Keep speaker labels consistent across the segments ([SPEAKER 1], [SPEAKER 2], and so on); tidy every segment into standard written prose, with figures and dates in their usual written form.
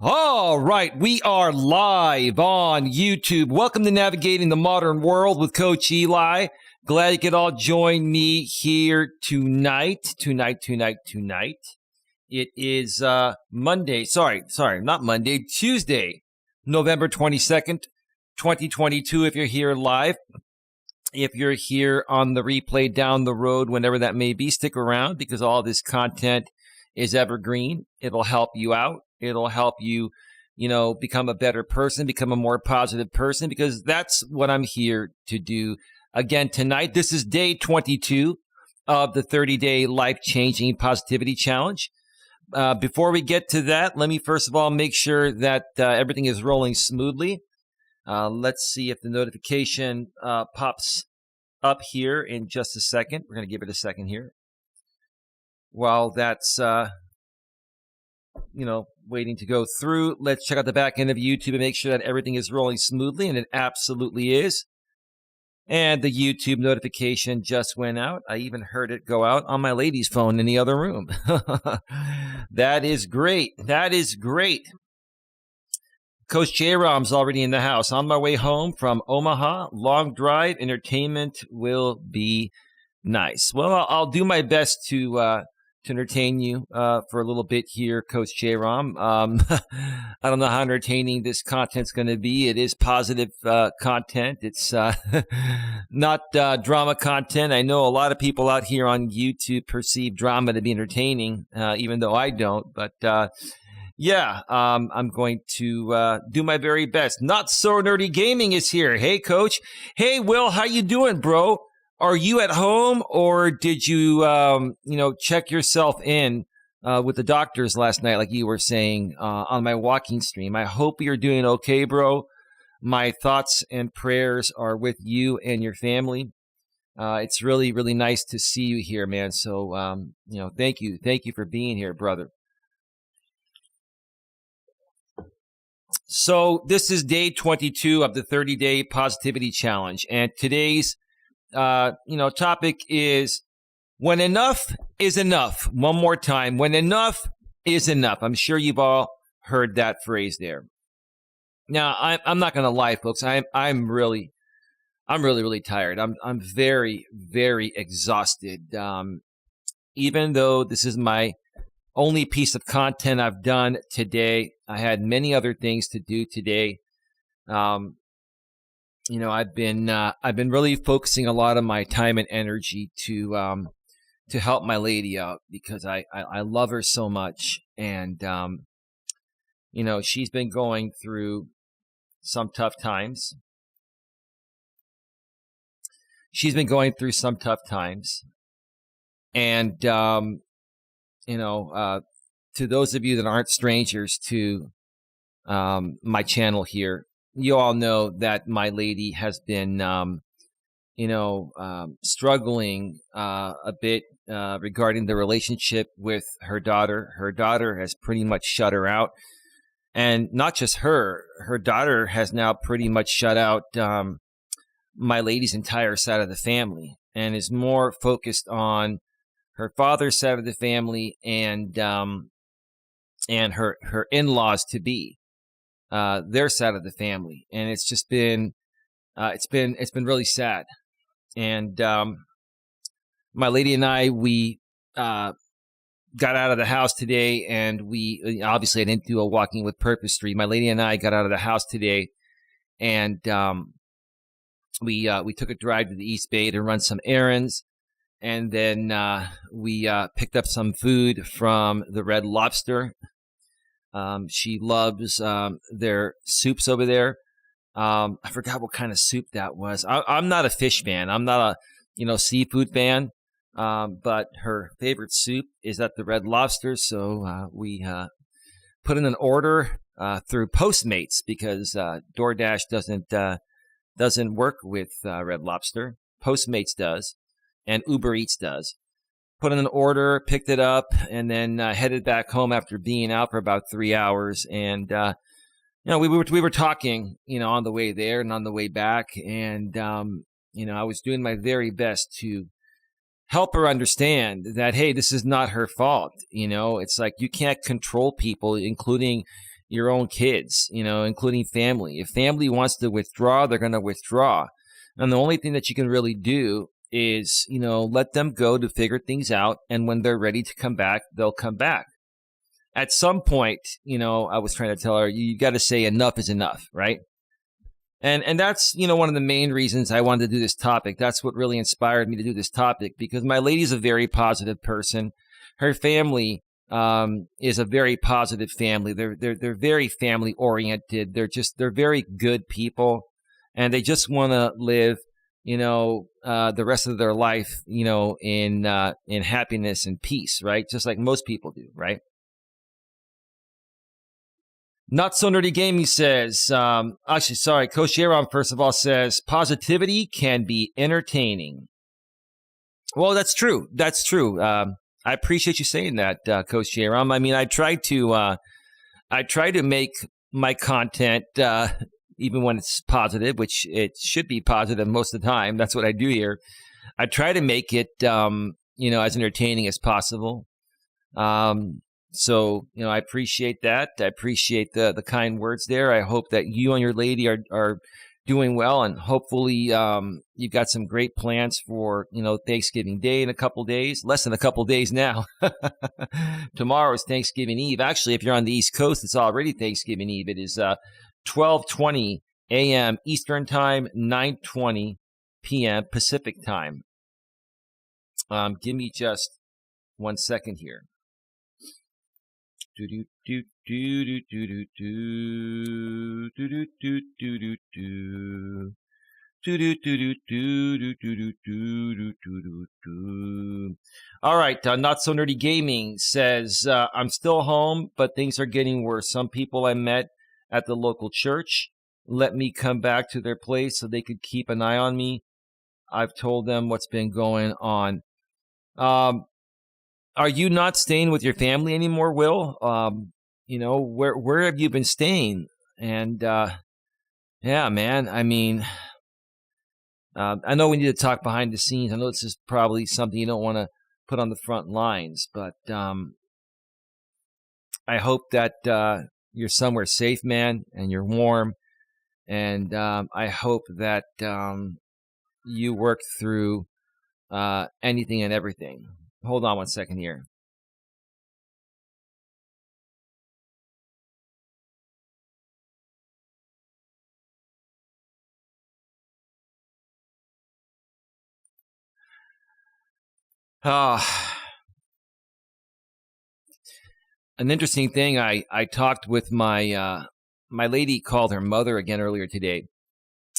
[SPEAKER 1] All right, we are live on YouTube. Welcome to Navigating the Modern World with Coach Eli. Glad you could all join me here tonight. It is Tuesday, November 22nd, 2022 if you're here live. If you're here on the replay down the road, whenever that may be, stick around because all this content is evergreen. It'll help you out. It'll help you, become a better person, become a more positive person, because that's what I'm here to do. Again, tonight, this is day 22 of the 30-day life-changing positivity challenge. Before we get to that, let me first of all make sure that everything is rolling smoothly. Let's see if the notification pops up here in just a second. We're going to give it a second here. While that's waiting to go through, let's check out the back end of YouTube and make sure that everything is rolling smoothly, and it absolutely is. And the YouTube notification just went out. I even heard it go out on my lady's phone in the other room. That is great. That is great. Coach J-Rom's already in the house. On my way home from Omaha, long drive, entertainment will be nice. Well, I'll do my best to entertain you for a little bit here, Coach J-Rom. I don't know how entertaining this content's going to be. It is positive content. It's not drama content. I know a lot of people out here on YouTube perceive drama to be entertaining, even though I don't. But I'm going to do my very best. Not So Nerdy Gaming is here. Hey, Coach. Hey, Will, how you doing, bro? Are you at home, or did you, check yourself in with the doctors last night, like you were saying on my walking stream? I hope you're doing okay, bro. My thoughts and prayers are with you and your family. It's really, really nice to see you here, man. So, thank you. Thank you for being here, brother. So this is day 22 of the 30-day positivity challenge, and today's topic is when enough is enough. One more time. When enough is enough. I'm sure you've all heard that phrase there. Now, I'm not going to lie, folks. I'm really tired. I'm very, very exhausted. Even though this is my only piece of content I've done today, I had many other things to do today. I've been really focusing a lot of my time and energy to help my lady out, because I love her so much, and she's been going through some tough times. And to those of you that aren't strangers to my channel here, you all know that my lady has been, struggling a bit regarding the relationship with her daughter. Her daughter has pretty much shut her out. And not just her daughter has now pretty much shut out my lady's entire side of the family, and is more focused on her father's side of the family and her in-laws to be. Their side of the family, and it's just been it's been really sad. And my lady and I, we got out of the house today, and we obviously I didn't do a Walking with Purpose stream. My lady and I got out of the house today, and we took a drive to the East Bay to run some errands, and then we picked up some food from the Red Lobster. She loves their soups over there. I forgot what kind of soup that was. I'm not a fish fan. I'm not a seafood fan. But her favorite soup is at the Red Lobster. So we put in an order through Postmates, because DoorDash doesn't work with Red Lobster. Postmates does, and Uber Eats does. Put in an order, picked it up, and then headed back home after being out for about 3 hours. And we were talking, on the way there and on the way back, and I was doing my very best to help her understand that, hey, this is not her fault. It's like you can't control people, including your own kids, including family. If family wants to withdraw, they're going to withdraw. And the only thing that you can really do is, let them go to figure things out. And when they're ready to come back, they'll come back. At some point, I was trying to tell her, you got to say enough is enough, right? And that's, one of the main reasons I wanted to do this topic. That's what really inspired me to do this topic, because my lady's a very positive person. Her family is a very positive family. They're very family oriented. They're very good people, and they just want to live, the rest of their life, in happiness and peace, right? Just like most people do, right? Not So Nerdy Gaming says, Coach Eli, first of all, says, positivity can be entertaining. Well, that's true. That's true. I appreciate you saying that, Coach Eli. I mean, I try to make my content, even when it's positive, which it should be positive most of the time. That's what I do here. I try to make it, as entertaining as possible. So, I appreciate that. I appreciate the kind words there. I hope that you and your lady are doing well, and hopefully you've got some great plans for, Thanksgiving Day in a couple days, less than a couple days now. Tomorrow is Thanksgiving Eve. Actually, if you're on the East Coast, it's already Thanksgiving Eve. It is 12:20 a.m. Eastern Time, 9:20 p.m. Pacific Time. Give me just 1 second here. All right, Not So Nerdy Gaming says, I'm still home, but things are getting worse. Some people I met at the local church let me come back to their place so they could keep an eye on me. I've told them what's been going on. Are you not staying with your family anymore, Will? Where have you been staying? And yeah, man, I mean, I know we need to talk behind the scenes. I know this is probably something you don't want to put on the front lines, but I hope that you're somewhere safe, man, and you're warm. And I hope that you work through anything and everything. Hold on 1 second here. An interesting thing, I talked with my lady, called her mother again earlier today.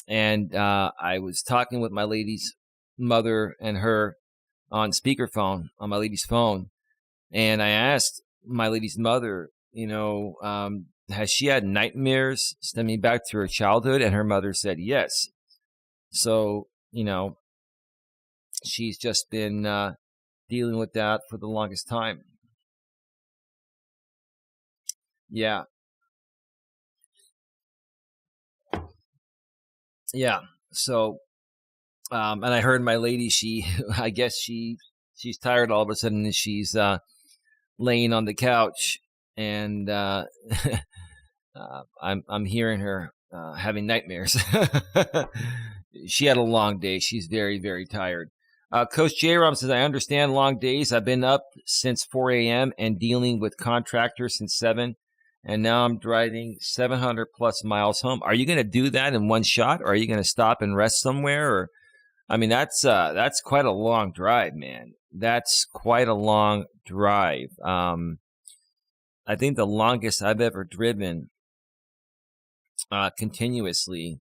[SPEAKER 1] And I was talking with my lady's mother and her on speakerphone, on my lady's phone. And I asked my lady's mother, has she had nightmares stemming back to her childhood? And her mother said yes. So, she's just been dealing with that for the longest time. Yeah. Yeah. So, and I heard my lady, I guess she's tired all of a sudden, and she's laying on the couch, and I'm hearing her having nightmares. She had a long day. She's very, very tired. Coach J-Rom says, I understand long days. I've been up since 4 a.m. and dealing with contractors since 7. And now I'm driving 700 plus miles home. Are you going to do that in one shot? Or are you going to stop and rest somewhere? Or, I mean, that's quite a long drive, man. That's quite a long drive. I think the longest I've ever driven continuously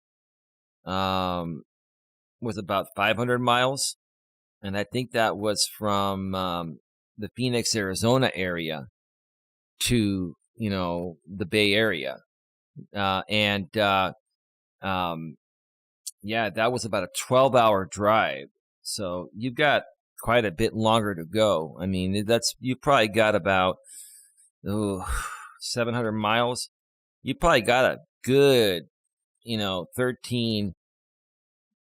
[SPEAKER 1] was about 500 miles. And I think that was from the Phoenix, Arizona area to, the Bay Area. Yeah, that was about a 12-hour drive. So you've got quite a bit longer to go. I mean, you probably got about 700 miles. You probably got a good, 13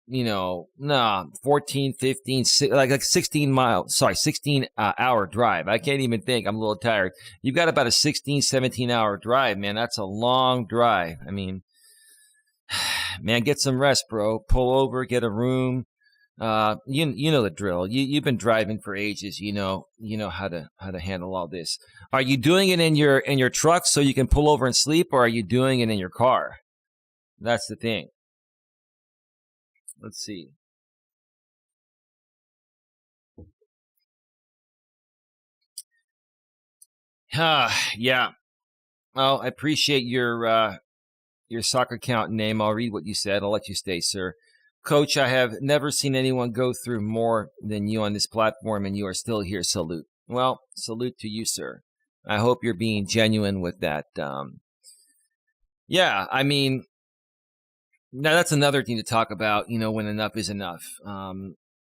[SPEAKER 1] nah, 14, 15, like 16 hour drive. I can't even think. I'm a little tired. You've got about a 16, 17-hour drive, man. That's a long drive. I mean, man, get some rest, bro. Pull over, get a room. You know the drill. You've been driving for ages. You know how to handle all this. Are you doing it in your truck so you can pull over and sleep, or are you doing it in your car? That's the thing. Let's see. Yeah. Well, I appreciate your soccer account name. I'll read what you said. I'll let you stay, sir. Coach, I have never seen anyone go through more than you on this platform, and you are still here. Salute. Well, salute to you, sir. I hope you're being genuine with that. Yeah, I mean, now that's another thing to talk about, when enough is enough.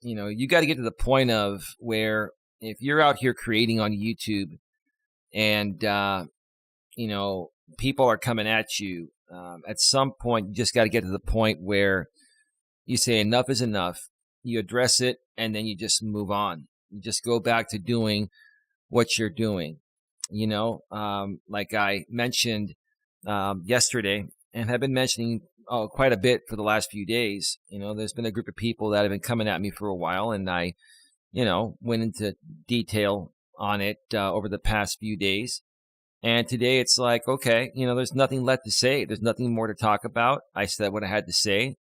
[SPEAKER 1] You got to get to the point of where if you're out here creating on YouTube and, people are coming at you, at some point, you just got to get to the point where you say enough is enough. You address it, and then you just move on. You just go back to doing what you're doing. Like I mentioned yesterday, and have been mentioning quite a bit for the last few days. There's been a group of people that have been coming at me for a while, and I, went into detail on it over the past few days. And today it's like, okay, there's nothing left to say. There's nothing more to talk about. I said what I had to say.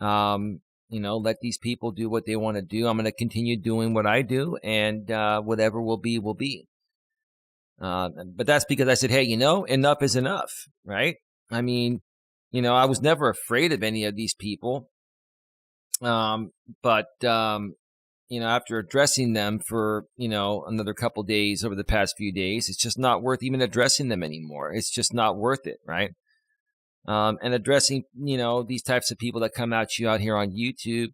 [SPEAKER 1] Let these people do what they want to do. I'm going to continue doing what I do, and whatever will be, will be. But that's because I said, hey, enough is enough, right? I mean, I was never afraid of any of these people. But after addressing them for, another couple days over the past few days, it's just not worth even addressing them anymore. It's just not worth it, right? And addressing, these types of people that come at you out here on YouTube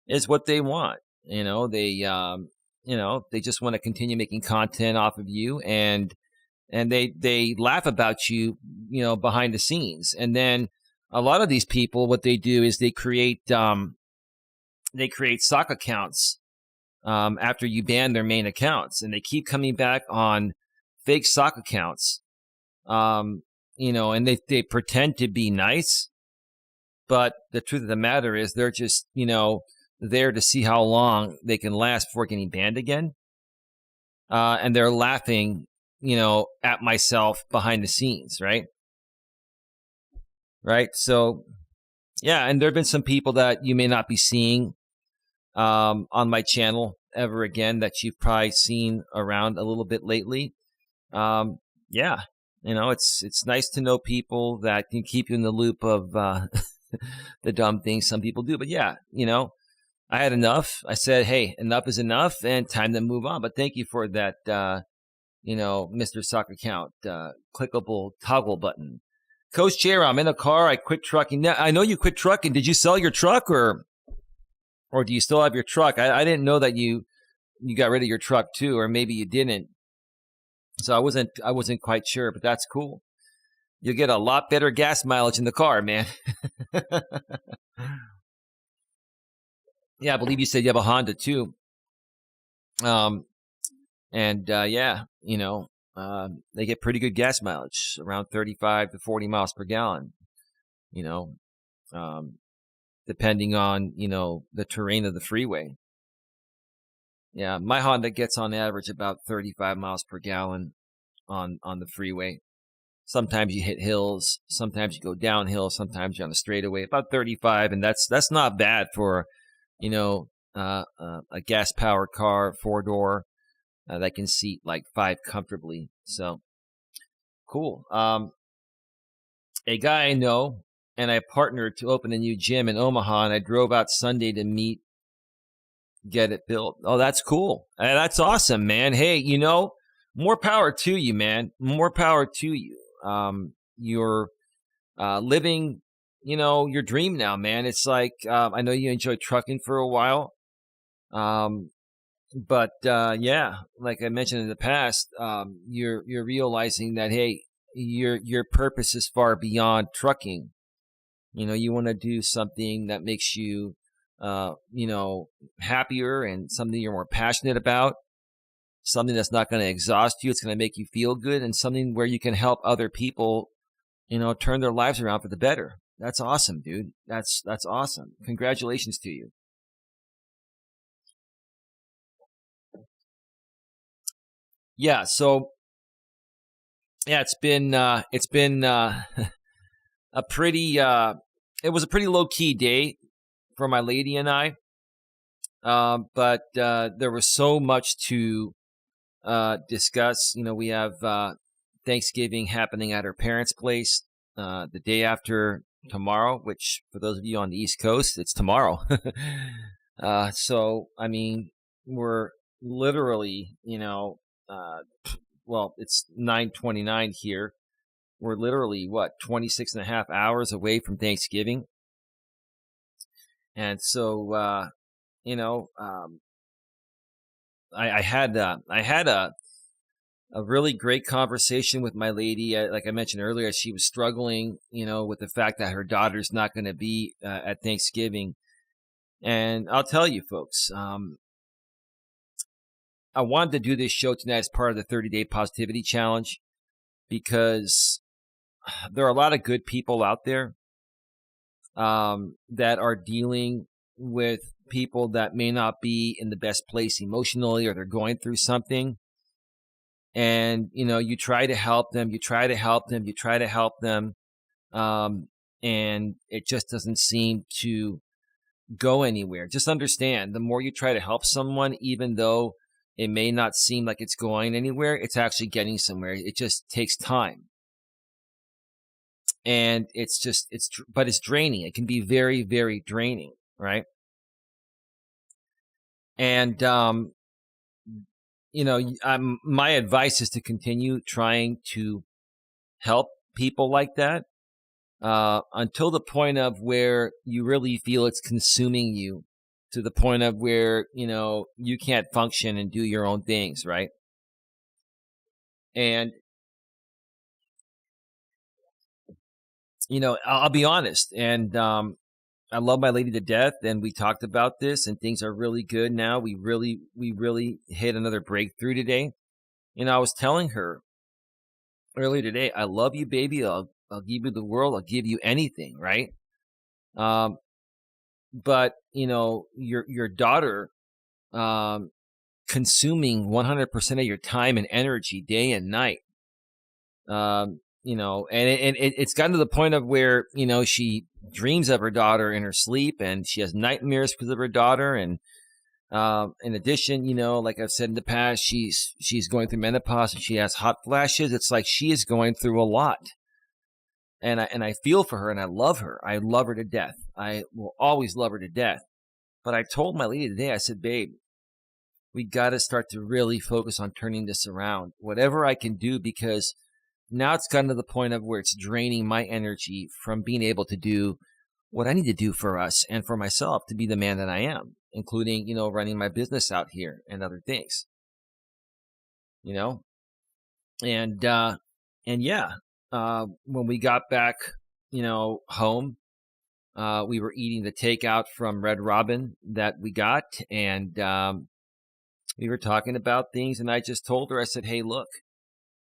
[SPEAKER 1] is what they want. They just want to continue making content off of you, and they laugh about you, behind the scenes. And then a lot of these people, what they do is they create sock accounts after you ban their main accounts, and they keep coming back on fake sock accounts. And they pretend to be nice, but the truth of the matter is they're just, there to see how long they can last before getting banned again. And they're laughing, at myself behind the scenes, right? Right. So, yeah. And there have been some people that you may not be seeing on my channel ever again that you've probably seen around a little bit lately. Yeah. It's nice to know people that can keep you in the loop of the dumb things some people do. But yeah, I had enough. I said, hey, enough is enough, and time to move on. But thank you for that, Mr. Soccer Count, clickable toggle button. Coach Jera, I'm in a car. I quit trucking. Now, I know you quit trucking. Did you sell your truck, or do you still have your truck? I didn't know that you got rid of your truck too, or maybe you didn't. So I wasn't quite sure, but that's cool. You'll get a lot better gas mileage in the car, man. Yeah, I believe you said you have a Honda too. Yeah, they get pretty good gas mileage, around 35 to 40 miles per gallon. Depending on, the terrain of the freeway. Yeah, my Honda gets on average about 35 miles per gallon on the freeway. Sometimes you hit hills, sometimes you go downhill, sometimes you're on a straightaway, about 35, and that's not bad for, a gas-powered car, 4-door, that can seat like 5 comfortably. So, cool. A guy I know and I partnered to open a new gym in Omaha, and I drove out Sunday to get it built. Oh, that's cool. That's awesome, man. Hey, more power to you, man. More power to you. You're living, your dream now, man. It's like, I know you enjoyed trucking for a while. But yeah, like I mentioned in the past, you're realizing that, hey, your purpose is far beyond trucking. You want to do something that makes you happier and something you're more passionate about, something that's not going to exhaust you. It's going to make you feel good, and something where you can help other people, turn their lives around for the better. That's awesome, dude. That's awesome. Congratulations to you. Yeah. So yeah, it's been a pretty it was a pretty low key day for my lady and I. But there was so much to discuss. We have Thanksgiving happening at her parents' place the day after tomorrow, which for those of you on the East Coast, it's tomorrow. So, I mean, we're literally, it's 9:29 here. We're literally, 26 and a half hours away from Thanksgiving. And so, I had a really great conversation with my lady. Like I mentioned earlier, she was struggling, with the fact that her daughter's not going to be at Thanksgiving. And I'll tell you, folks, I wanted to do this show tonight as part of the 30-day positivity challenge because there are a lot of good people out there that are dealing with people that may not be in the best place emotionally, or they're going through something. And, you try to help them, and it just doesn't seem to go anywhere. Just understand, the more you try to help someone, even though it may not seem like it's going anywhere, it's actually getting somewhere. It just takes time. And but it's draining. It can be very, very draining, right? And, my advice is to continue trying to help people like that until the point of where you really feel it's consuming you, to the point of where, you can't function and do your own things, right? And, I'll be honest, and I love my lady to death, and we talked about this, and things are really good now. We really hit another breakthrough today. I was telling her earlier today, I love you, baby. I'll give you the world. I'll give you anything, right? But your daughter consuming 100% of your time and energy day and night. And it's gotten to the point of where, she dreams of her daughter in her sleep, and she has nightmares because of her daughter. And in addition, like I've said in the past, she's going through menopause and she has hot flashes. It's like she is going through a lot. And I feel for her, and I love her. I love her to death. I will always love her to death. But I told my lady today, I said, babe, we got to start to really focus on turning this around. Whatever I can do, because now it's gotten to the point of where it's draining my energy from being able to do what I need to do for us and for myself to be the man that I am, including, running my business out here and other things, and yeah, when we got back, home, we were eating the takeout from Red Robin that we got, and we were talking about things, and I just told her, I said, hey, look,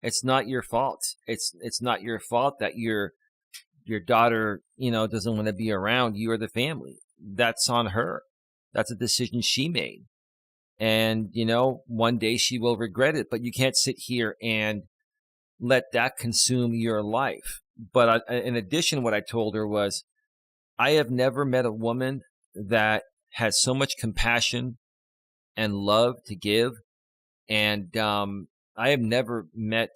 [SPEAKER 1] it's not your fault. It's not your fault that your daughter, doesn't want to be around you or the family. That's on her. That's a decision she made. And, one day she will regret it, but you can't sit here and let that consume your life. But in addition, what I told her was, I have never met a woman that has so much compassion and love to give. And I have never met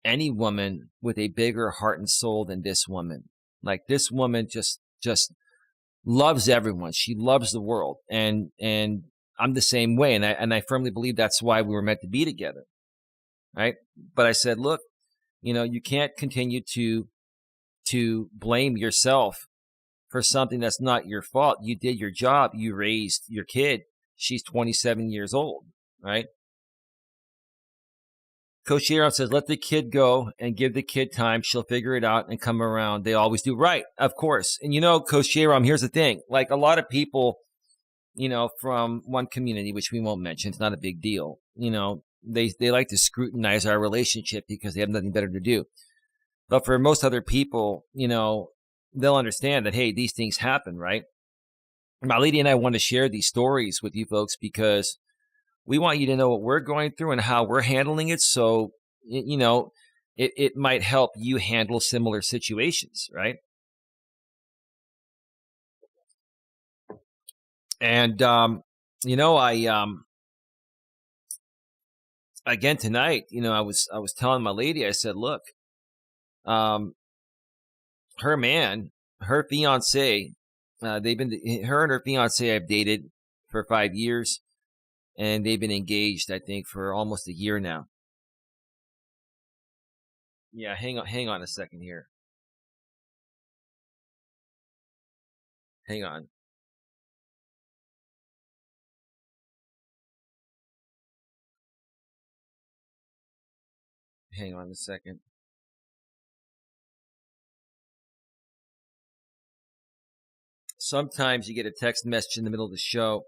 [SPEAKER 1] any woman with a bigger heart and soul than this woman. Like, this woman just loves everyone. She loves the world. And I'm the same way. And I firmly believe that's why we were meant to be together. Right. But I said, look, you can't continue to blame yourself for something that's not your fault. You did your job. You raised your kid. She's 27 years old. Right. Coach Eli says, let the kid go and give the kid time. She'll figure it out and come around. They always do. Right, of course. And Coach Eli, here's the thing. Like a lot of people, from one community, which we won't mention, it's not a big deal. They like to scrutinize our relationship because they have nothing better to do. But for most other people, they'll understand that, hey, these things happen, right? My lady and I want to share these stories with you folks because we want you to know what we're going through and how we're handling it. So, it might help you handle similar situations, right? And, again tonight, I was telling my lady, I said, look, her fiance, her and her fiance have dated for 5 years, and they've been engaged, I think, for almost a year now. Yeah, hang on a second here. Hang on. Hang on a second. Sometimes you get a text message in the middle of the show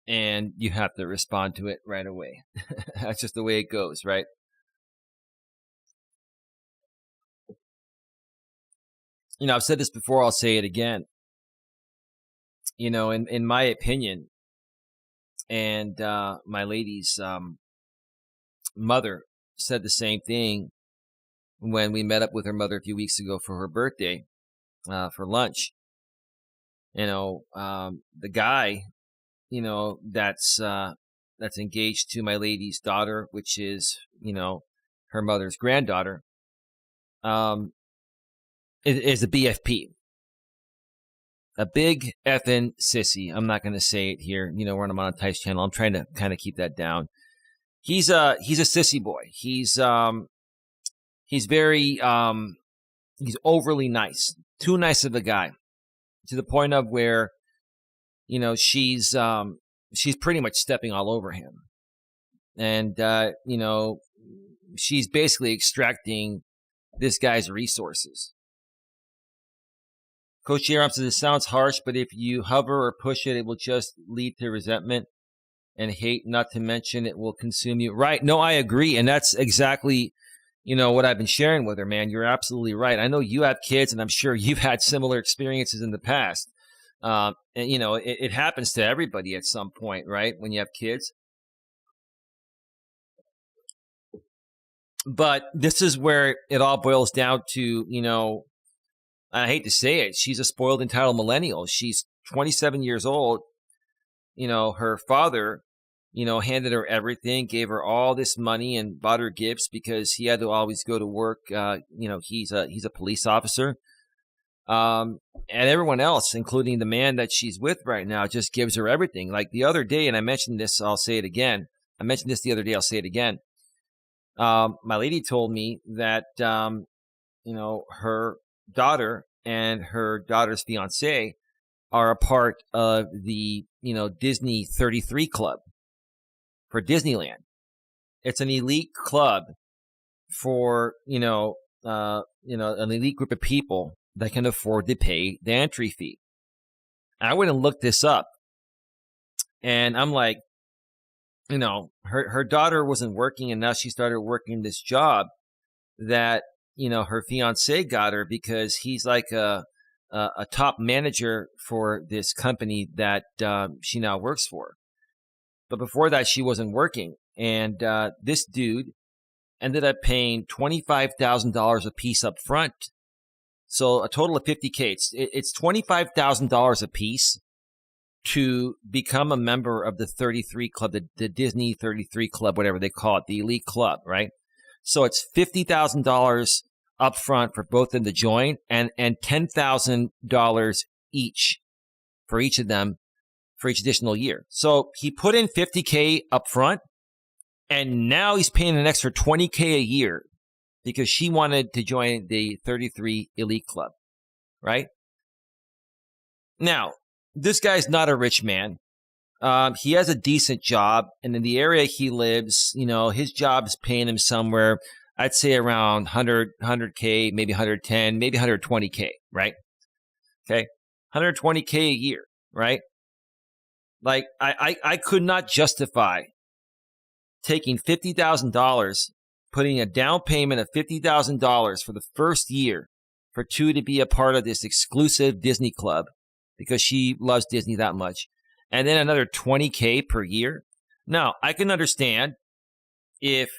[SPEAKER 1] and you have to respond to it right away. That's just the way it goes, right? I've said this before, I'll say it again. In my opinion, and my lady's mother said the same thing when we met up with her mother a few weeks ago for her birthday, for lunch. The guy, that's engaged to my lady's daughter, which is, her mother's granddaughter, is a BFP. A big effing sissy. I'm not going to say it here. We're on a monetized channel. I'm trying to kind of keep that down. He's a sissy boy. He's very, he's overly nice. Too nice of a guy. To the point of where, she's pretty much stepping all over him. And, she's basically extracting this guy's resources. Coach Eli says, it sounds harsh, but if you hover or push it, it will just lead to resentment and hate, not to mention it will consume you. Right. No, I agree. And that's exactly, what I've been sharing with her, man. You're absolutely right. I know you have kids, and I'm sure you've had similar experiences in the past. And, it happens to everybody at some point, right? When you have kids. But this is where it all boils down to, I hate to say it, she's a spoiled, entitled millennial. She's 27 years old. Her father, handed her everything, gave her all this money and bought her gifts because he had to always go to work. He's a police officer. And everyone else, including the man that she's with right now, just gives her everything. Like the other day, and I mentioned this, I'll say it again. I mentioned this the other day, I'll say it again. My lady told me that, her daughter and her daughter's fiance are a part of the, Disney 33 Club for Disneyland. It's an elite club for, an elite group of people that can afford to pay the entry fee. I went and looked this up, and I'm like, her daughter wasn't working, and now she started working this job that, her fiance got her because he's like a top manager for this company that she now works for. But before that, she wasn't working. And this dude ended up paying $25,000 a piece up front. So a total of $50K. It's $25,000 a piece to become a member of the 33 Club, the Disney 33 Club, whatever they call it, the elite club, right? So it's $50,000 up front for both of them to join, and $10,000 each for each of them for each additional year. So he put in $50K up front, and now he's paying an extra $20K a year because she wanted to join the 33 Elite Club, right? Now, this guy's not a rich man. He has a decent job, and in the area he lives, his job is paying him somewhere, I'd say around 100K, maybe 110, maybe 120K, right? Okay. 120K a year, right? Like, I could not justify taking $50,000, putting a down payment of $50,000 for the first year for two to be a part of this exclusive Disney club because she loves Disney that much. And then another 20K per year. Now, I can understand if,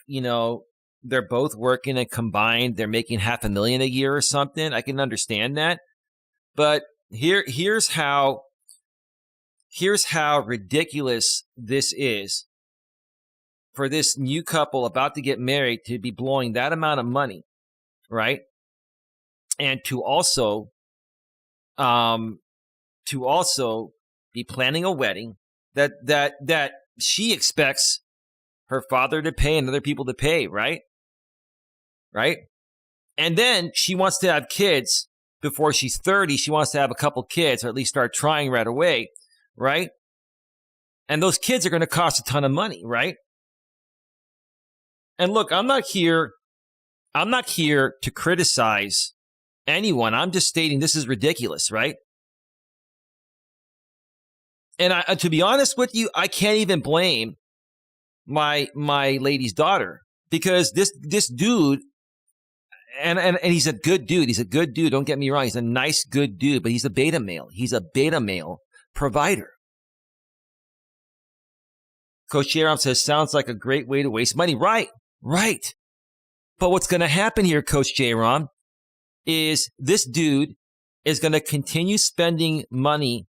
[SPEAKER 1] they're both working and combined, they're making $500,000 a year or something. I can understand that. But here's how ridiculous this is for this new couple about to get married to be blowing that amount of money, right? And to also be planning a wedding that she expects her father to pay and other people to pay, right? Right? And then she wants to have kids before she's 30. She wants to have a couple kids, or at least start trying right away, right? And those kids are going to cost a ton of money, right? And look, I'm not here to criticize anyone. I'm just stating this is ridiculous, right? And to be honest with you, I can't even blame my lady's daughter, because this dude, and he's a good dude. He's a good dude. Don't get me wrong. He's a nice, good dude, but he's a beta male. He's a beta male provider. Coach Jerome says, sounds like a great way to waste money. Right. But what's going to happen here, Coach J-Rom, is this dude is going to continue spending money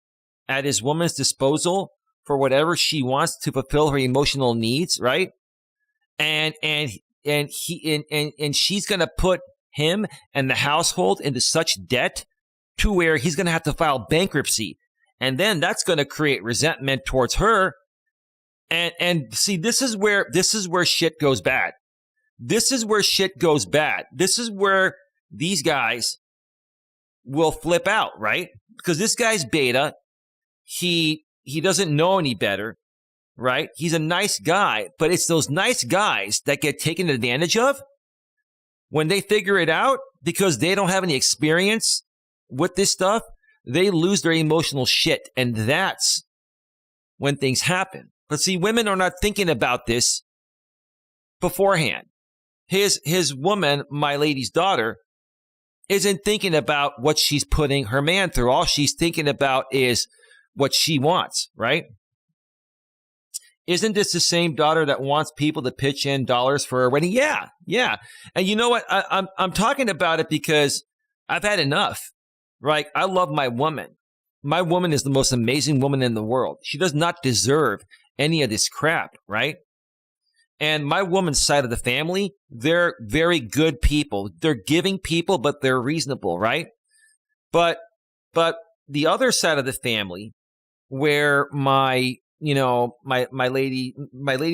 [SPEAKER 1] at his woman's disposal for whatever she wants to fulfill her emotional needs, right? And she's going to put him and the household into such debt to where he's going to have to file bankruptcy. And then that's going to create resentment towards her. And see, this is where shit goes bad. This is where shit goes bad. This is where these guys will flip out, right? Because this guy's beta. He doesn't know any better, right? He's a nice guy, but it's those nice guys that get taken advantage of when they figure it out, because they don't have any experience with this stuff. They lose their emotional shit, and that's when things happen. But see, women are not thinking about this beforehand. His woman, my lady's daughter, isn't thinking about what she's putting her man through. All she's thinking about is what she wants, right? Isn't this the same daughter that wants people to pitch in dollars for her wedding? Yeah. And you know what? I'm talking about it because I've had enough, right? I love my woman. My woman is the most amazing woman in the world. She does not deserve any of this crap, right? And my woman's side of the family, they're very good people. They're giving people, but they're reasonable, right? But the other side of the family, where my lady's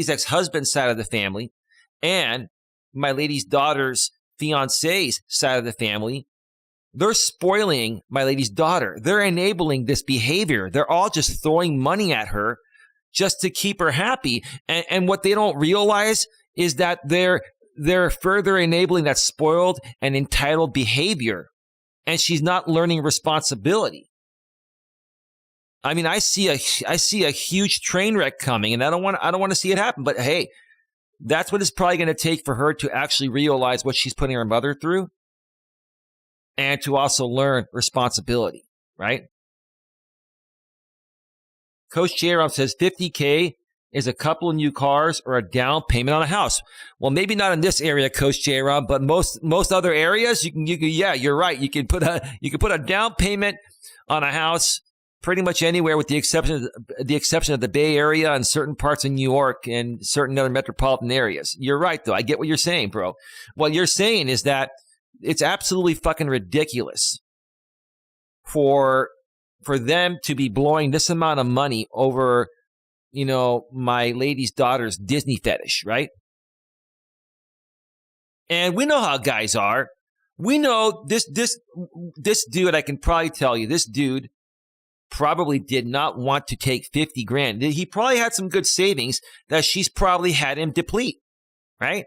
[SPEAKER 1] ex-husband's side of the family and my lady's daughter's fiance's side of the family, they're spoiling my lady's daughter. They're enabling this behavior. They're all just throwing money at her just to keep her happy. And what they don't realize is that they're further enabling that spoiled and entitled behavior. And she's not learning responsibility. I mean, I see a huge train wreck coming, and I don't want to see it happen. But hey, that's what it's probably going to take for her to actually realize what she's putting her mother through, and to also learn responsibility, right? Coach J-Rob says $50K is a couple of new cars or a down payment on a house. Well, maybe not in this area, Coach J-Rob, but most other areas, you can. Yeah, you're right. You can put a down payment on a house pretty much anywhere, with the exception of the Bay Area and certain parts of New York and certain other metropolitan areas. You're right, though. I get what you're saying, bro. What you're saying is that it's absolutely fucking ridiculous for them to be blowing this amount of money over, my lady's daughter's Disney fetish, right? And we know how guys are. We know this dude, I can probably tell you, this dude probably did not want to take 50 grand. He probably had some good savings that she's probably had him deplete, right?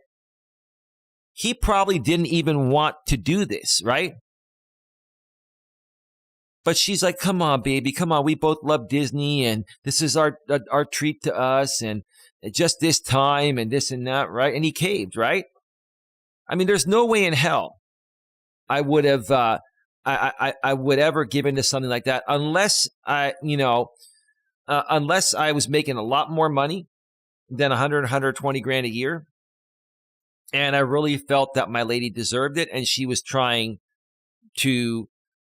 [SPEAKER 1] He probably didn't even want to do this, right? But she's like, come on, baby, come on. We both love Disney, and this is our treat to us, and just this time and this and that, right? And he caved, right? I mean, there's no way in hell I would have I would ever give into something like that unless unless I was making a lot more money than 100, 120 grand a year, and I really felt that my lady deserved it, and she was trying to,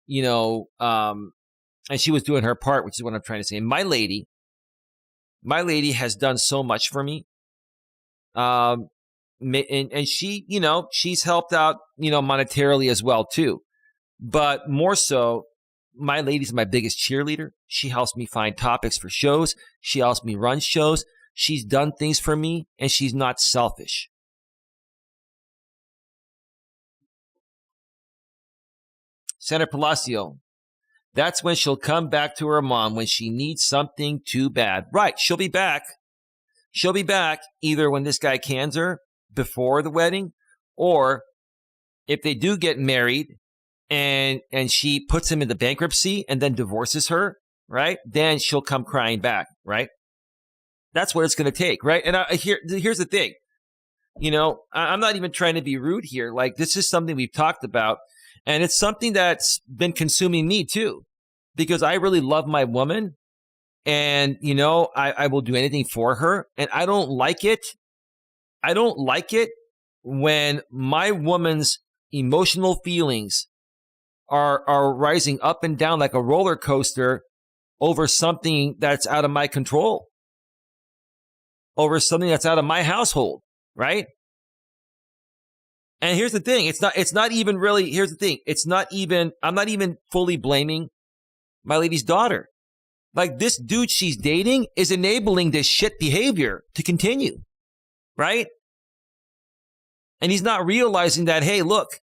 [SPEAKER 1] and she was doing her part, which is what I'm trying to say. My lady has done so much for me. And she, she's helped out, monetarily as well too. But more so, my lady's my biggest cheerleader. She helps me find topics for shows. She helps me run shows. She's done things for me, and she's not selfish. Senator Palacio, that's when she'll come back to her mom when she needs something too bad. Right, she'll be back. She'll be back either when this guy cans her before the wedding, or if they do get married and she puts him into bankruptcy and then divorces her, right? Then she'll come crying back, right? That's what it's going to take, right? And here's the thing. I'm not even trying to be rude here. Like, this is something we've talked about, and it's something that's been consuming me too, because I really love my woman, and, I will do anything for her, and I don't like it. I don't like it when my woman's emotional feelings are rising up and down like a roller coaster over something that's out of my control, over something that's out of my household, right? And here's the thing, it's not even really, here's the thing, I'm not even fully blaming my lady's daughter. Like, this dude she's dating is enabling this shit behavior to continue, right? And he's not realizing that, hey, look,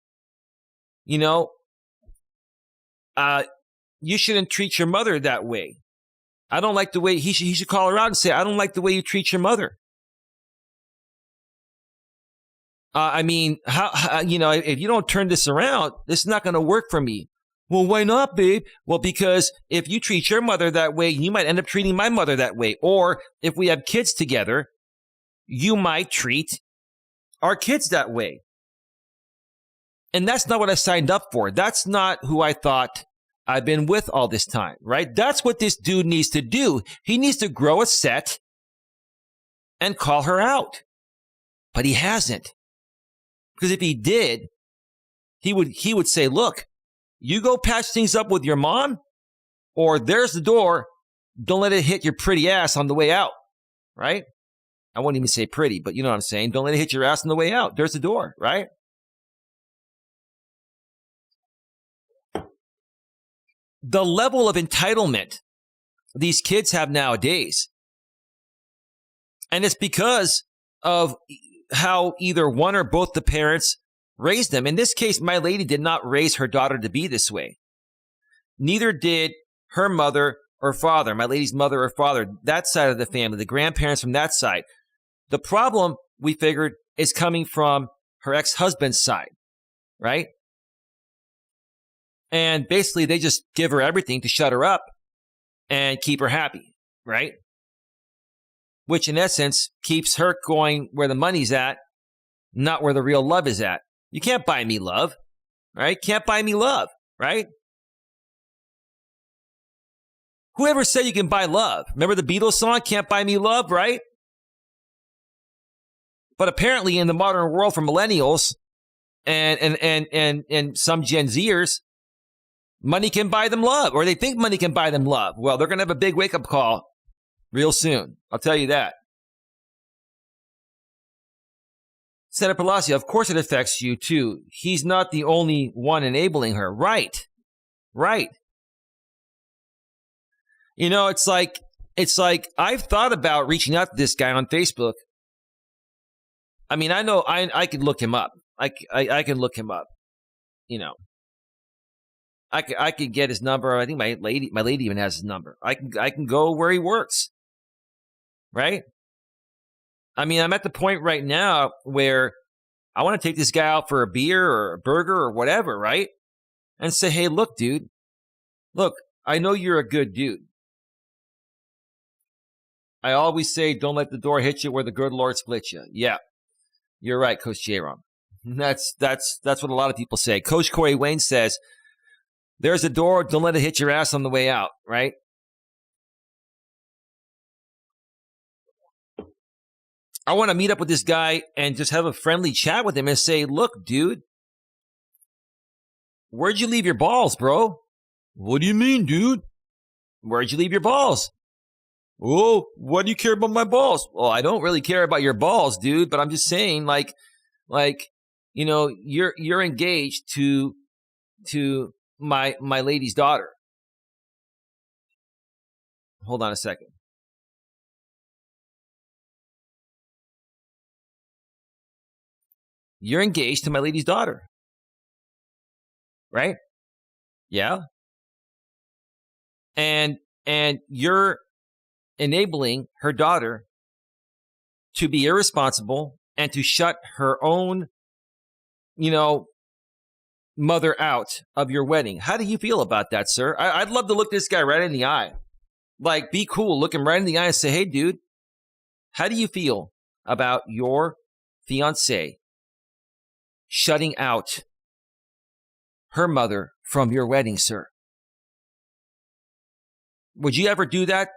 [SPEAKER 1] you shouldn't treat your mother that way. I don't like the way, he should call her out and say, I don't like the way you treat your mother. How if you don't turn this around, this is not going to work for me. Well, why not, babe? Well, because if you treat your mother that way, you might end up treating my mother that way. Or if we have kids together, you might treat our kids that way. And that's not what I signed up for. That's not who I thought I've been with all this time, right? That's what this dude needs to do. He needs to grow a set and call her out. But he hasn't. Because if he did, he would say, look, you go patch things up with your mom, or there's the door. Don't let it hit your pretty ass on the way out, right? I won't even say pretty, but you know what I'm saying. Don't let it hit your ass on the way out. There's the door, right? The level of entitlement these kids have nowadays, and it's because of how either one or both the parents raised them. In this case, my lady did not raise her daughter to be this way. Neither did her mother or father, my lady's mother or father, that side of the family, the grandparents from that side. The problem, we figured, is coming from her ex-husband's side, right? And basically, they just give her everything to shut her up and keep her happy, right? Which, in essence, keeps her going where the money's at, not where the real love is at. You can't buy me love, right? Can't buy me love, right? Whoever said you can buy love? Remember the Beatles song, Can't Buy Me Love, right? But apparently in the modern world for millennials and some Gen Zers, money can buy them love, or they think money can buy them love. Well, they're going to have a big wake-up call real soon. I'll tell you that. Senator Palacio, of course it affects you too. He's not the only one enabling her. Right. It's like I've thought about reaching out to this guy on Facebook. I mean, I know I could look him up. I can look him up, I could get his number. I think my lady even has his number. I can go where he works, right? I mean, I'm at the point right now where I want to take this guy out for a beer or a burger or whatever, right? And say, hey, look, dude, look, I know you're a good dude. I always say, don't let the door hit you where the good Lord splits you. Yeah, you're right, Coach J-Rom. That's what a lot of people say. Coach Corey Wayne says, there's a door, don't let it hit your ass on the way out, right? I want to meet up with this guy and just have a friendly chat with him and say, look, dude, where'd you leave your balls, bro? What do you mean, dude? Where'd you leave your balls? Oh, what do you care about my balls? Well, I don't really care about your balls, dude, but I'm just saying, like, you know, you're engaged to my lady's daughter. Hold on a second. You're engaged to my lady's daughter. Right? Yeah. And you're enabling her daughter to be irresponsible and to shut her own, you know, mother out of your wedding. How do you feel about that, sir? I'd love to look this guy right in the eye. Like, be cool, look him right in the eye and say, hey, dude, how do you feel about your fiancée shutting out her mother from your wedding, sir? Would you ever do that?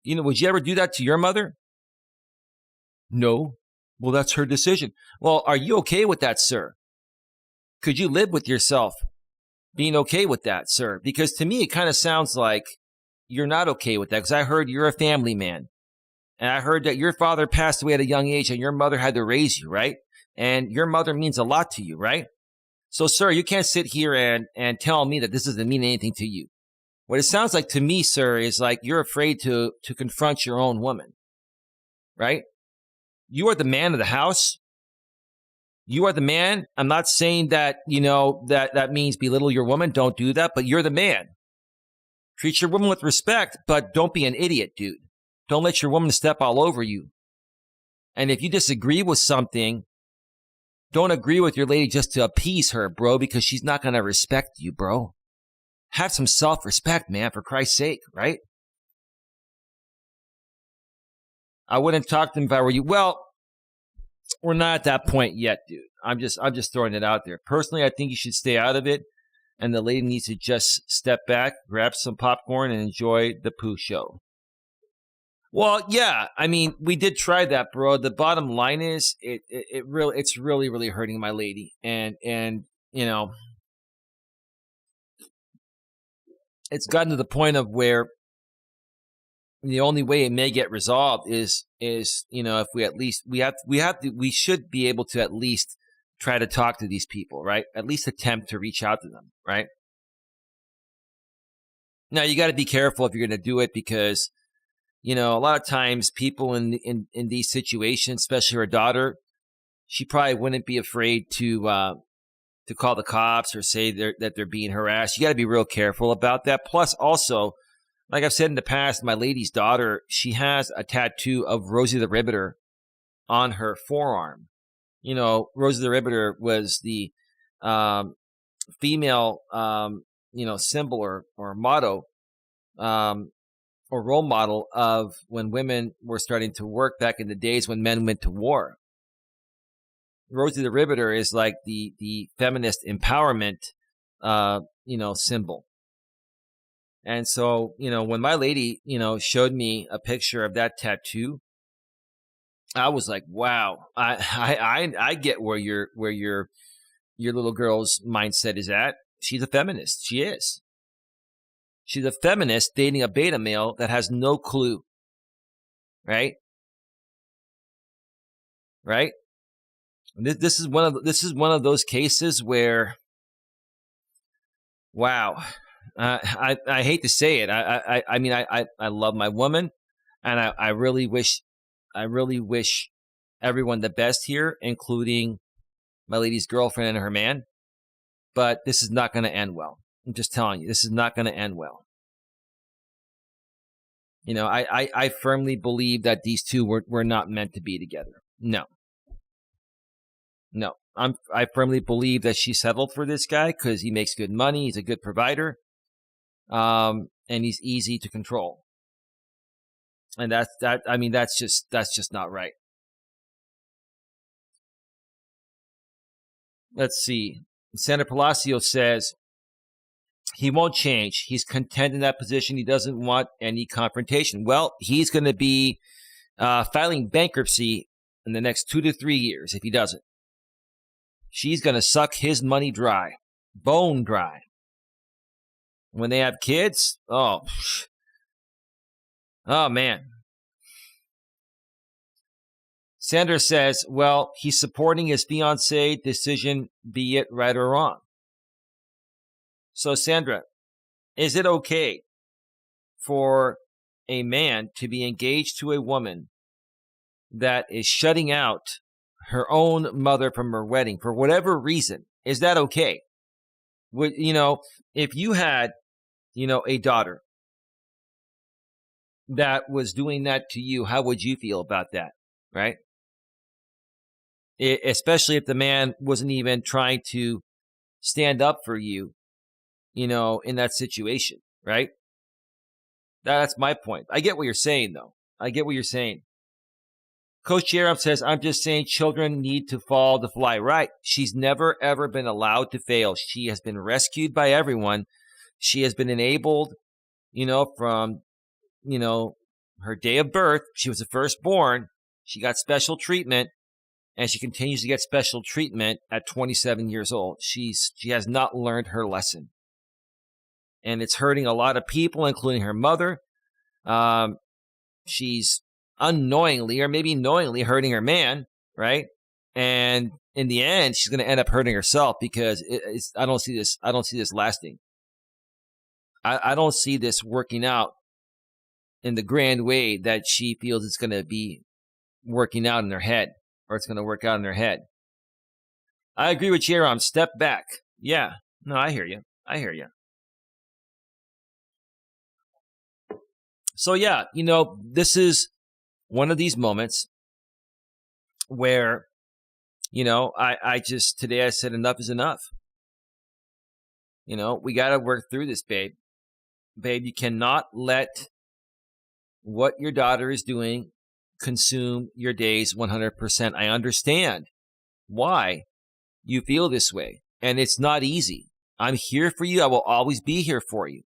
[SPEAKER 1] You know, would you ever do that to your mother? No. Well, that's her decision. Well, are you okay with that, sir? Could you live with yourself being okay with that, sir? Because to me, it kind of sounds like you're not okay with that, because I heard you're a family man. And I heard that your father passed away at a young age and your mother had to raise you, right? And your mother means a lot to you, right? So, sir, you can't sit here and tell me that this doesn't mean anything to you. What it sounds like to me, sir, is like you're afraid to confront your own woman, right? You are the man of the house. You are the man. I'm not saying that, you know, that means belittle your woman. Don't do that, but you're the man. Treat your woman with respect, but don't be an idiot, dude. Don't let your woman step all over you. And if you disagree with something, don't agree with your lady just to appease her, bro, because she's not going to respect you, bro. Have some self-respect, man, for Christ's sake, right? I wouldn't talk to him if I were you. Well, we're not at that point yet, dude. I'm just throwing it out there. Personally, I think you should stay out of it, and the lady needs to just step back, grab some popcorn, and enjoy the poo show. Well, yeah, I mean, we did try that, bro. The bottom line is, it's really hurting my lady, and you know, it's gotten to the point of where the only way it may get resolved is you know, if we should be able to at least try to talk to these people, right? At least attempt to reach out to them, right? Now you got to be careful if you're going to do it, because you know, a lot of times people in these situations, especially her daughter, she probably wouldn't be afraid to call the cops or say that they're being harassed. You got to be real careful about that. Plus, also, like I've said in the past, my lady's daughter, she has a tattoo of Rosie the Riveter on her forearm. You know, Rosie the Riveter was the female, you know, symbol or motto, or role model of when women were starting to work back in the days when men went to war. Rosie the Riveter is like the feminist empowerment, you know, symbol. And so, you know, when my lady, you know, showed me a picture of that tattoo, I was like, wow, I get where your little girl's mindset is at. She's a feminist. She is. She's a feminist dating a beta male that has no clue. Right? Right? This is one of those cases where, wow, I hate to say it. I mean, I love my woman, and I really wish everyone the best here, including my lady's girlfriend and her man. But this is not going to end well. I'm just telling you, this is not going to end well. I firmly believe that these two were not meant to be together. No. I firmly believe that she settled for this guy because he makes good money. He's a good provider. And he's easy to control. And that's just not right. Let's see. Sandra Palacio says he won't change. He's content in that position. He doesn't want any confrontation. Well, he's going to be filing bankruptcy in the next 2 to 3 years if he doesn't. She's going to suck his money dry, bone dry. When they have kids, oh man. Sandra says, well, he's supporting his fiancée decision, be it right or wrong. So, Sandra, is it okay for a man to be engaged to a woman that is shutting out her own mother from her wedding for whatever reason? Is that okay? If you had, a daughter that was doing that to you, how would you feel about that, right? Especially if the man wasn't even trying to stand up for you, in that situation, right? That's my point. I get what you're saying, though. I get what you're saying. Coach Jerem says, I'm just saying children need to fall to fly. Right. She's never, ever been allowed to fail. She has been rescued by everyone. She has been enabled, from, her day of birth. She was the firstborn. She got special treatment, and she continues to get special treatment at 27 years old. She has not learned her lesson. And it's hurting a lot of people, including her mother. She's unknowingly or maybe knowingly hurting her man, right? And in the end, she's going to end up hurting herself because I don't see this lasting. I don't see this working out in the grand way that she feels it's going to be working out in her head, or it's going to work out in her head. I agree with Jerome. Step back. Yeah. No, I hear you. So yeah, this is one of these moments where, I just, today I said enough is enough. We got to work through this, babe. Babe, you cannot let what your daughter is doing consume your days 100%. I understand why you feel this way, and it's not easy. I'm here for you. I will always be here for you.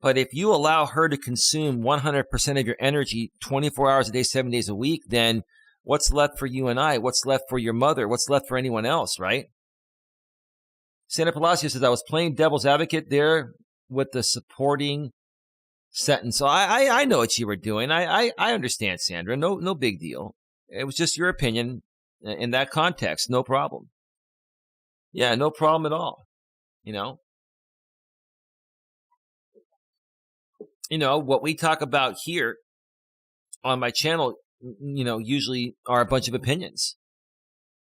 [SPEAKER 1] But if you allow her to consume 100% of your energy 24 hours a day, 7 days a week, then what's left for you and I? What's left for your mother? What's left for anyone else, right? Sandra Palacio says, I was playing devil's advocate there with the supporting sentence. So I know what you were doing. I understand, Sandra. No big deal. It was just your opinion in that context. No problem. Yeah, no problem at all. What we talk about here on my channel, usually are a bunch of opinions.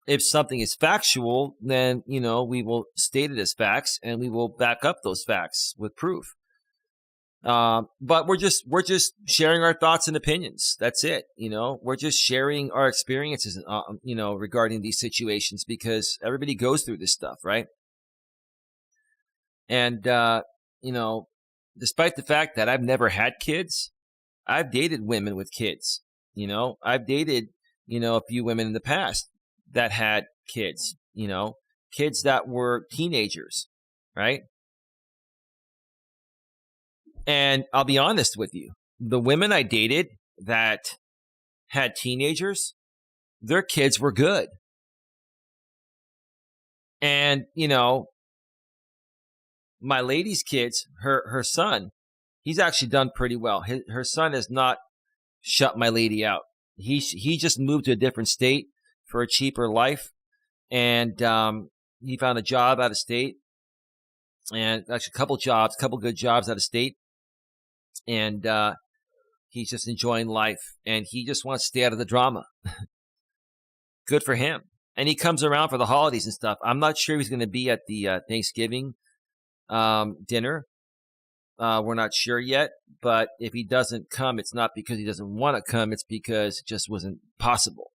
[SPEAKER 1] If something is factual, then, we will state it as facts and we will back up those facts with proof. But we're just sharing our thoughts and opinions. That's it. We're just sharing our experiences, regarding these situations, because everybody goes through this stuff, right? And, despite the fact that I've never had kids, I've dated women with kids. I've dated, a few women in the past that had kids, kids that were teenagers, right? And I'll be honest with you, the women I dated that had teenagers, their kids were good. And, my lady's kids, her son, he's actually done pretty well. Her son has not shut my lady out. He just moved to a different state for a cheaper life, and he found a job out of state, and actually a couple good jobs out of state, and he's just enjoying life, and he just wants to stay out of the drama. Good for him. And he comes around for the holidays and stuff. I'm not sure he's going to be at the Thanksgiving dinner. We're not sure yet, but if he doesn't come, it's not because he doesn't want to come. It's because it just wasn't possible.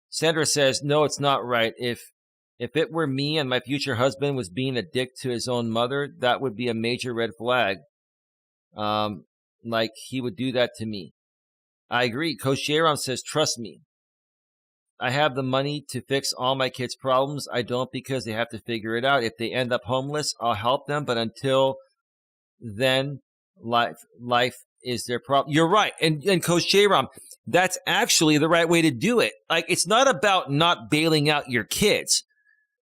[SPEAKER 1] Sandra says, no, it's not right. If it were me and my future husband was being a dick to his own mother, that would be a major red flag. Like he would do that to me. I agree. Coach Jaron says, trust me. I have the money to fix all my kids' problems. I don't because they have to figure it out. If they end up homeless, I'll help them. But until then, life is their problem. You're right. And Coach Jaron, that's actually the right way to do it. Like, it's not about not bailing out your kids.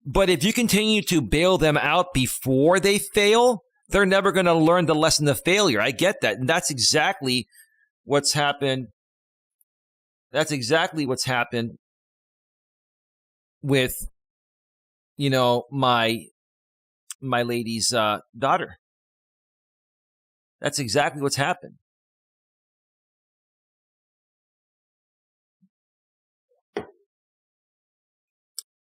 [SPEAKER 1] But if you continue to bail them out before they fail, they're never going to learn the lesson of failure. I get that. And that's exactly what's happened. That's exactly what's happened with, my lady's daughter. That's exactly what's happened.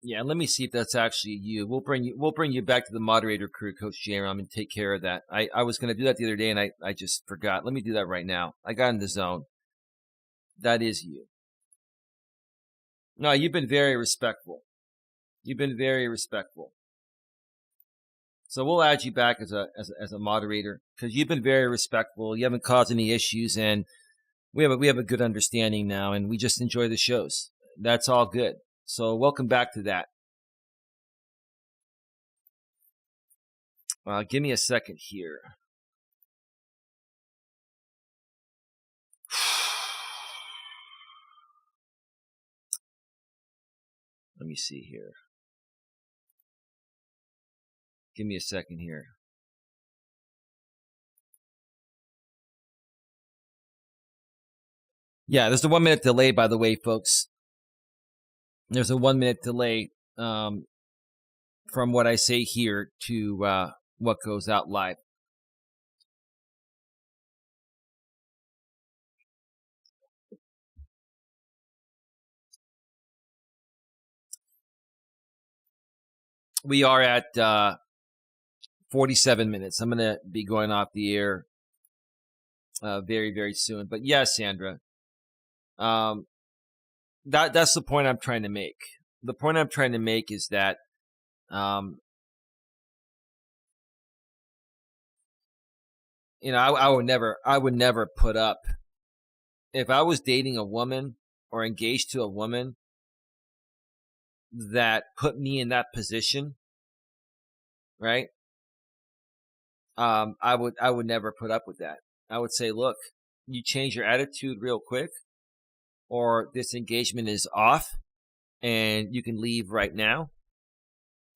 [SPEAKER 1] Yeah, let me see if that's actually you. We'll bring you back to the moderator crew, Coach Jaron, and take care of that. I was going to do that the other day, and I just forgot. Let me do that right now. I got in the zone. That is you. No, you've been very respectful. You've been very respectful. So we'll add you back as a moderator because you've been very respectful. You haven't caused any issues, and we have a good understanding now, and we just enjoy the shows. That's all good. So welcome back to that. Give me a second here. Let me see here. Give me a second here. Yeah, there's a 1 minute delay, by the way, folks. There's a 1 minute delay from what I say here to what goes out live. We are at 47 minutes. I'm going to be going off the air very, very soon. But yes, Sandra, that's the point I'm trying to make. The point I'm trying to make is that I would never put up, if I was dating a woman or engaged to a woman that put me in that position, right? I would never put up with that. I would say, look, you change your attitude real quick, or this engagement is off, and you can leave right now,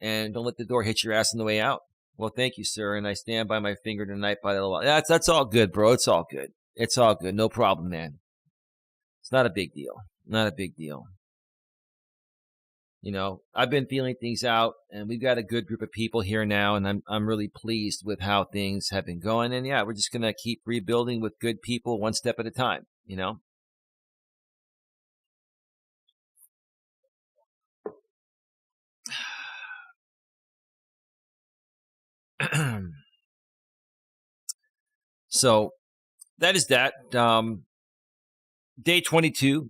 [SPEAKER 1] and don't let the door hit your ass on the way out. Well, thank you, sir, and I stand by my finger tonight by the law. That's all good, bro. It's all good. It's all good. No problem, man. It's not a big deal. Not a big deal. I've been feeling things out, and we've got a good group of people here now, and I'm really pleased with how things have been going. And yeah, we're just gonna keep rebuilding with good people, one step at a time. So that is that. Day 22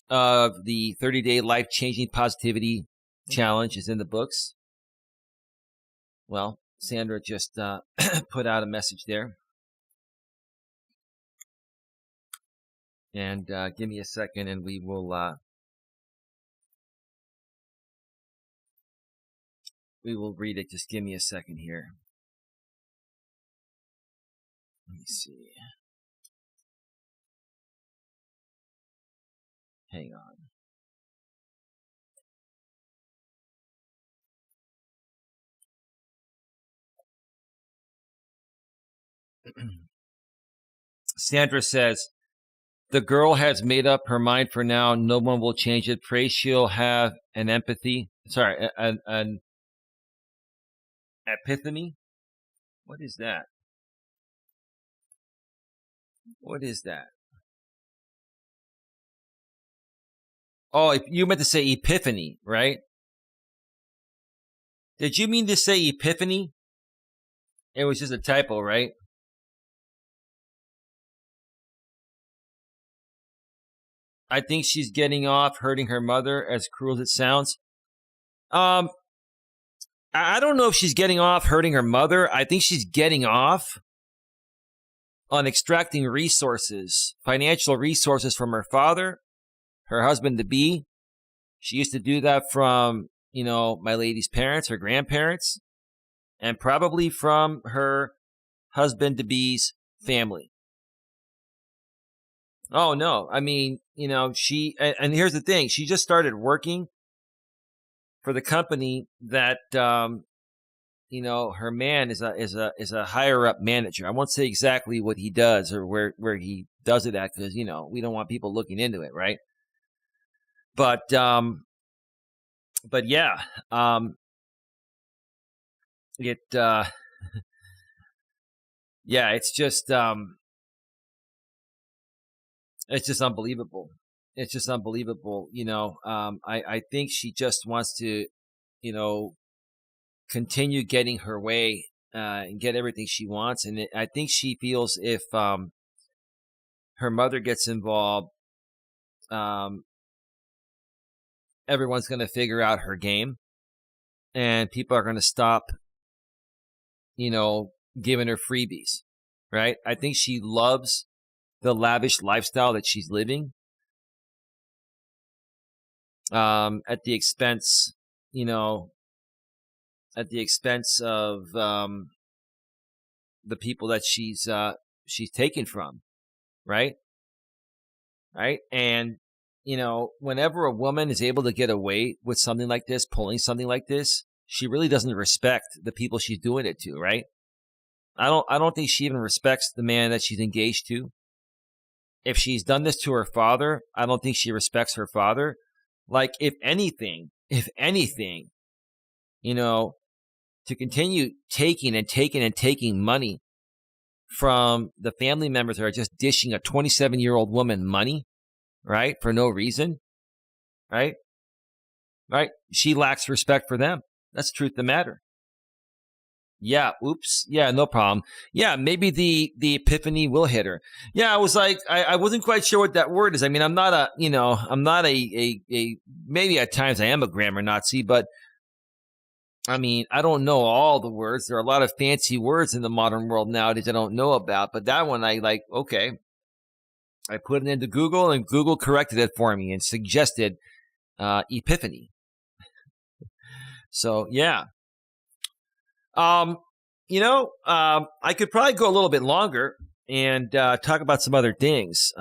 [SPEAKER 1] of the 30-day life-changing positivity challenge is in the books. Well, Sandra just put out a message there. And give me a second, and we will read it. Just give me a second here. Let me see. Hang on. Sandra says, the girl has made up her mind for now. No one will change it. Pray she'll have an empathy. Sorry, an epiphany? What is that? What is that? Oh, you meant to say epiphany, right? Did you mean to say epiphany? It was just a typo, right? I think she's getting off hurting her mother, as cruel as it sounds. Um, I don't know if she's getting off hurting her mother. I think she's getting off on extracting resources, financial resources from her father, her husband to be. She used to do that from, my lady's parents, her grandparents, and probably from her husband to be's family. Oh no, I mean, she and here's the thing, she just started working for the company that her man is a higher up manager. I won't say exactly what he does or where he does it at, because we don't want people looking into it, right? But yeah, it yeah, it's just unbelievable. It's just unbelievable. I think she just wants to, continue getting her way and get everything she wants. And I think she feels if her mother gets involved, um, everyone's going to figure out her game, and people are going to stop, giving her freebies, right? I think she loves the lavish lifestyle that she's living, at the expense, of the people that she's taken from, right? Right. And, whenever a woman is able to get away with something like this, pulling something like this, she really doesn't respect the people she's doing it to, right? I don't think she even respects the man that she's engaged to. If she's done this to her father, I don't think she respects her father. Like, if anything, to continue taking and taking and taking money from the family members that are just dishing a 27-year-old woman money, right, for no reason, right? Right? She lacks respect for them. That's the truth of the matter. Yeah, oops. Yeah, no problem. Yeah, maybe the epiphany will hit her. Yeah, I was like, I wasn't quite sure what that word is. I mean, I'm not a maybe at times I am a grammar Nazi, but I mean, I don't know all the words. There are a lot of fancy words in the modern world nowadays I don't know about, but that one I like, okay. I put it into Google and Google corrected it for me and suggested epiphany. So, yeah. I could probably go a little bit longer and talk about some other things.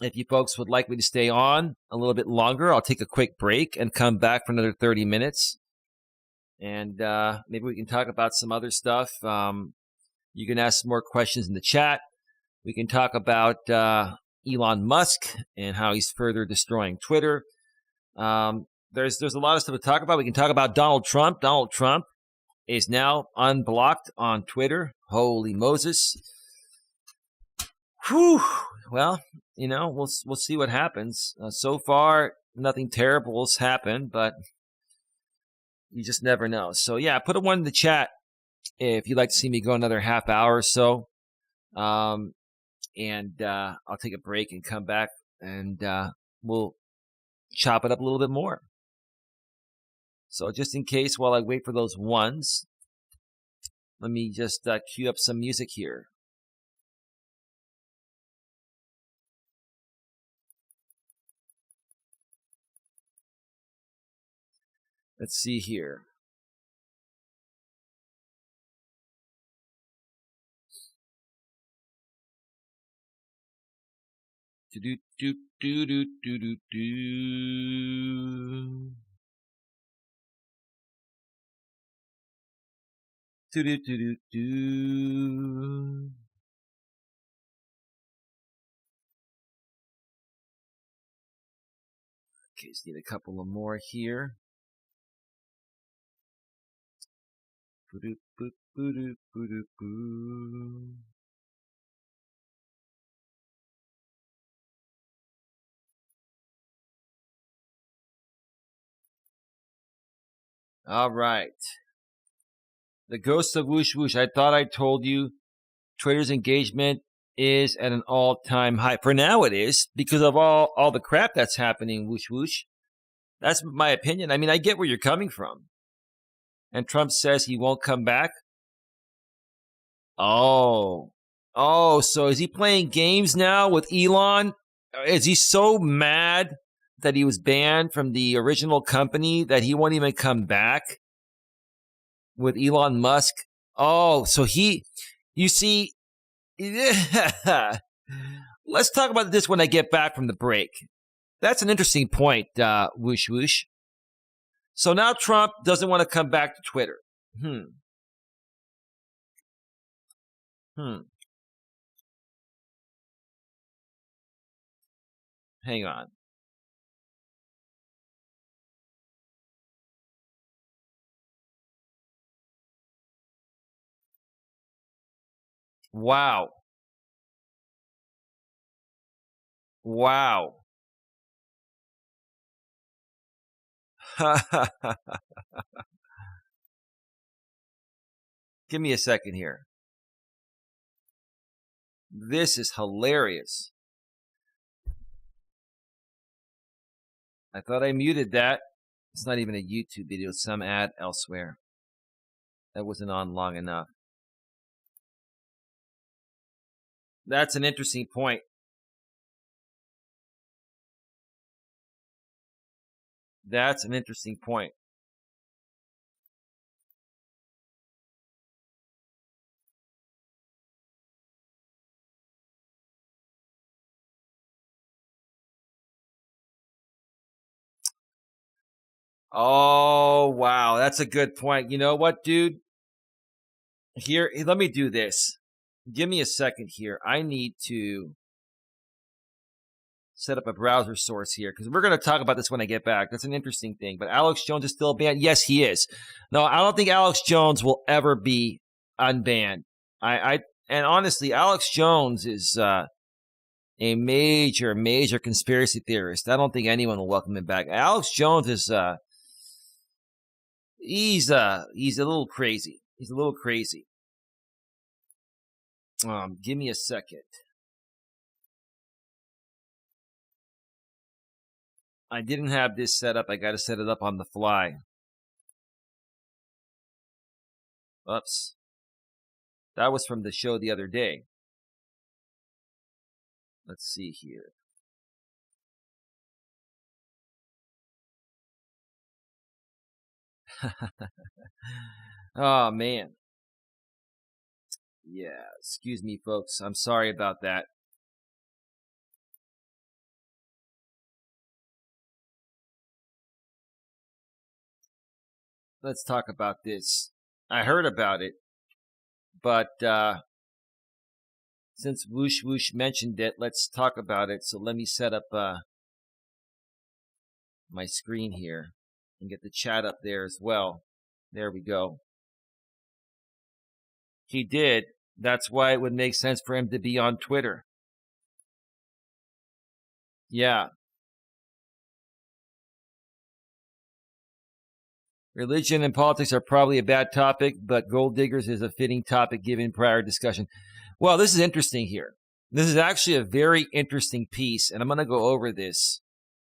[SPEAKER 1] If you folks would like me to stay on a little bit longer, I'll take a quick break and come back for another 30 minutes. And maybe we can talk about some other stuff. You can ask some more questions in the chat. We can talk about Elon Musk and how he's further destroying Twitter. There's a lot of stuff to talk about. We can talk about Donald Trump. Donald Trump is now unblocked on Twitter. Holy Moses. Whew. Well, we'll see what happens. So far, nothing terrible has happened, but you just never know. So, yeah, put a 1 in the chat if you'd like to see me go another half hour or so. And I'll take a break and come back, and we'll chop it up a little bit more. So just in case, while I wait for those ones, let me just cue up some music here. Let's see here. Do do do do do do do do. Do do do do do. Okay, just need a couple of more here. Boo boo boo boo boo boo. All right. The ghost of whoosh whoosh. I thought I told you Twitter's engagement is at an all-time high. For now it is, because of all the crap that's happening, whoosh whoosh. That's my opinion. I mean, I get where you're coming from. And Trump says he won't come back. Oh, so is he playing games now with Elon? Is he so mad that he was banned from the original company that he won't even come back with Elon Musk? Oh, so you see, let's talk about this when I get back from the break. That's an interesting point, whoosh whoosh. So now Trump doesn't want to come back to Twitter. Hang on. Wow. Give me a second here. This is hilarious. I thought I muted that. It's not even a YouTube video. It's some ad elsewhere. That wasn't on long enough. That's an interesting point. That's an interesting point. Oh, wow. That's a good point. You know what, dude? Here, let me do this. Give me a second here. I need to set up a browser source here because we're going to talk about this when I get back. That's an interesting thing. But Alex Jones is still banned? Yes, he is. No, I don't think Alex Jones will ever be unbanned. And honestly, Alex Jones is a major conspiracy theorist. I don't think anyone will welcome him back. Alex Jones is he's a little crazy. He's a little crazy. Give me a second. I didn't have this set up. I got to set it up on the fly. Oops. That was from the show the other day. Let's see here. Oh, man. Yeah, excuse me, folks. I'm sorry about that. Let's talk about this. I heard about it, but since Whoosh Whoosh mentioned it, let's talk about it. So let me set up my screen here and get the chat up there as well. There we go. He did. That's why it would make sense for him to be on Twitter. Yeah. Religion and politics are probably a bad topic, but gold diggers is a fitting topic given prior discussion. Well, this is interesting here. This is actually a very interesting piece, and I'm going to go over this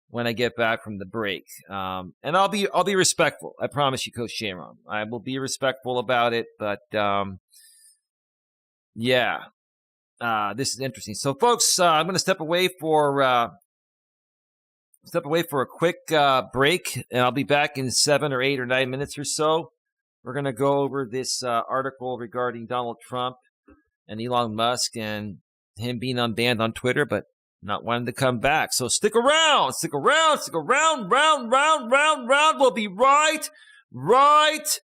[SPEAKER 1] when I get back from the break. And I'll be respectful. I promise you, Coach Sharon. I will be respectful about it, but yeah, this is interesting. So, folks, I'm going to step away for a quick break, and I'll be back in 7 or 8 or 9 minutes or so. We're going to go over this article regarding Donald Trump and Elon Musk and him being unbanned on Twitter, but not wanting to come back. So stick around, round. We'll be right back.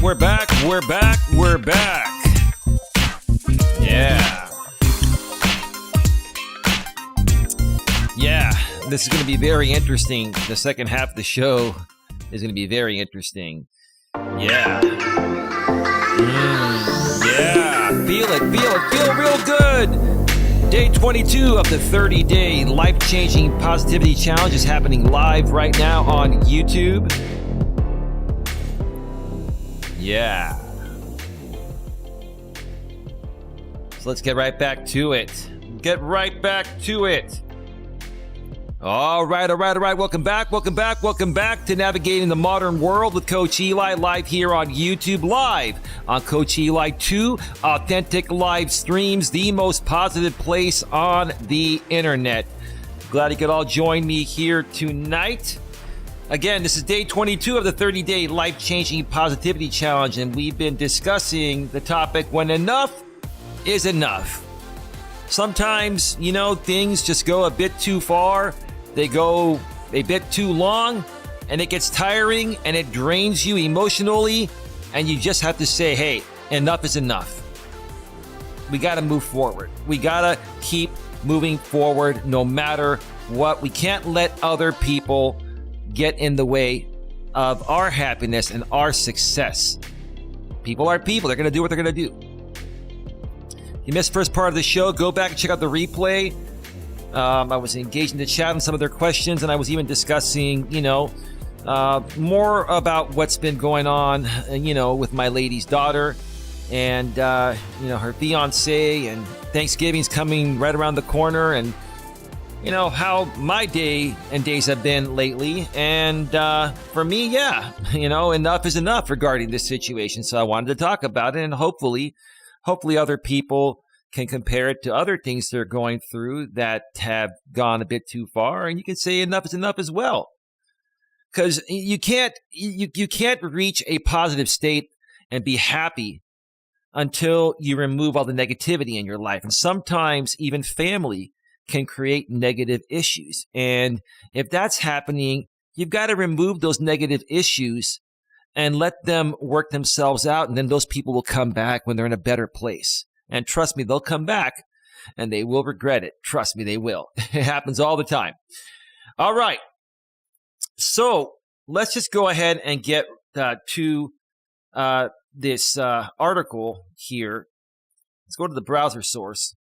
[SPEAKER 1] We're back. Yeah, this is going to be very interesting. The second half of the show is going to be very interesting. Yeah. Feel real good. Day 22 of the 30-day life-changing positivity challenge is happening live right now on YouTube. Yeah. So let's get right back to it. All right. Welcome back to Navigating the Modern World with Coach Eli, live here on YouTube, live on Coach Eli 2, authentic live streams, the most positive place on the internet. Glad you could all join me here tonight. Again, this is day 22 of the 30-day life-changing positivity challenge, and we've been discussing the topic when enough is enough. Sometimes, things just go a bit too far. They go a bit too long, and it gets tiring, and it drains you emotionally, and you just have to say, hey, enough is enough. We got to move forward. We got to keep moving forward no matter what. We can't let other people get in the way of our happiness and our success. People are people. They're going to do what they're going to do. You missed the first part of the show, go back and check out the replay. I was engaged in the chat on some of their questions, and I was even discussing, more about what's been going on, with my lady's daughter and, her fiance, and Thanksgiving's coming right around the corner, and how my days have been lately. And for me, enough is enough regarding this situation. So I wanted to talk about it, and hopefully other people can compare it to other things they're going through that have gone a bit too far, and you can say enough is enough as well. Because you can't reach a positive state and be happy until you remove all the negativity in your life. And sometimes even family can create negative issues. And if that's happening, you've got to remove those negative issues and let them work themselves out. And then those people will come back when they're in a better place. And trust me, they'll come back and they will regret it. Trust me, they will. It happens all the time. All right. So let's just go ahead and get to this article here. Let's go to the browser source.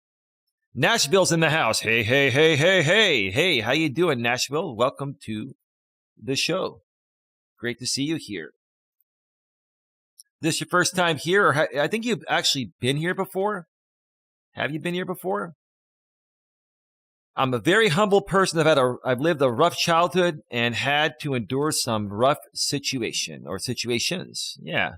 [SPEAKER 1] Nashville's in the house. Hey. Hey, how you doing, Nashville? Welcome to the show. Great to see you here. This your first time here? Or I think you've actually been here before. Have you been here before? I'm a very humble person. I've lived a rough childhood and had to endure some rough situations. Yeah,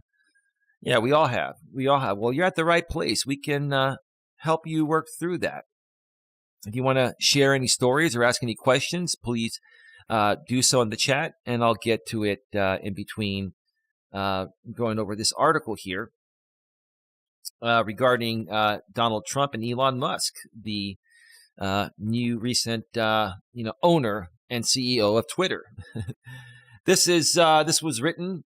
[SPEAKER 1] we all have. Well, you're at the right place. We can help you work through that. If you want to share any stories or ask any questions, please do so in the chat, and I'll get to it in between going over this article here regarding Donald Trump and Elon Musk, the new recent owner and CEO of Twitter. This was written.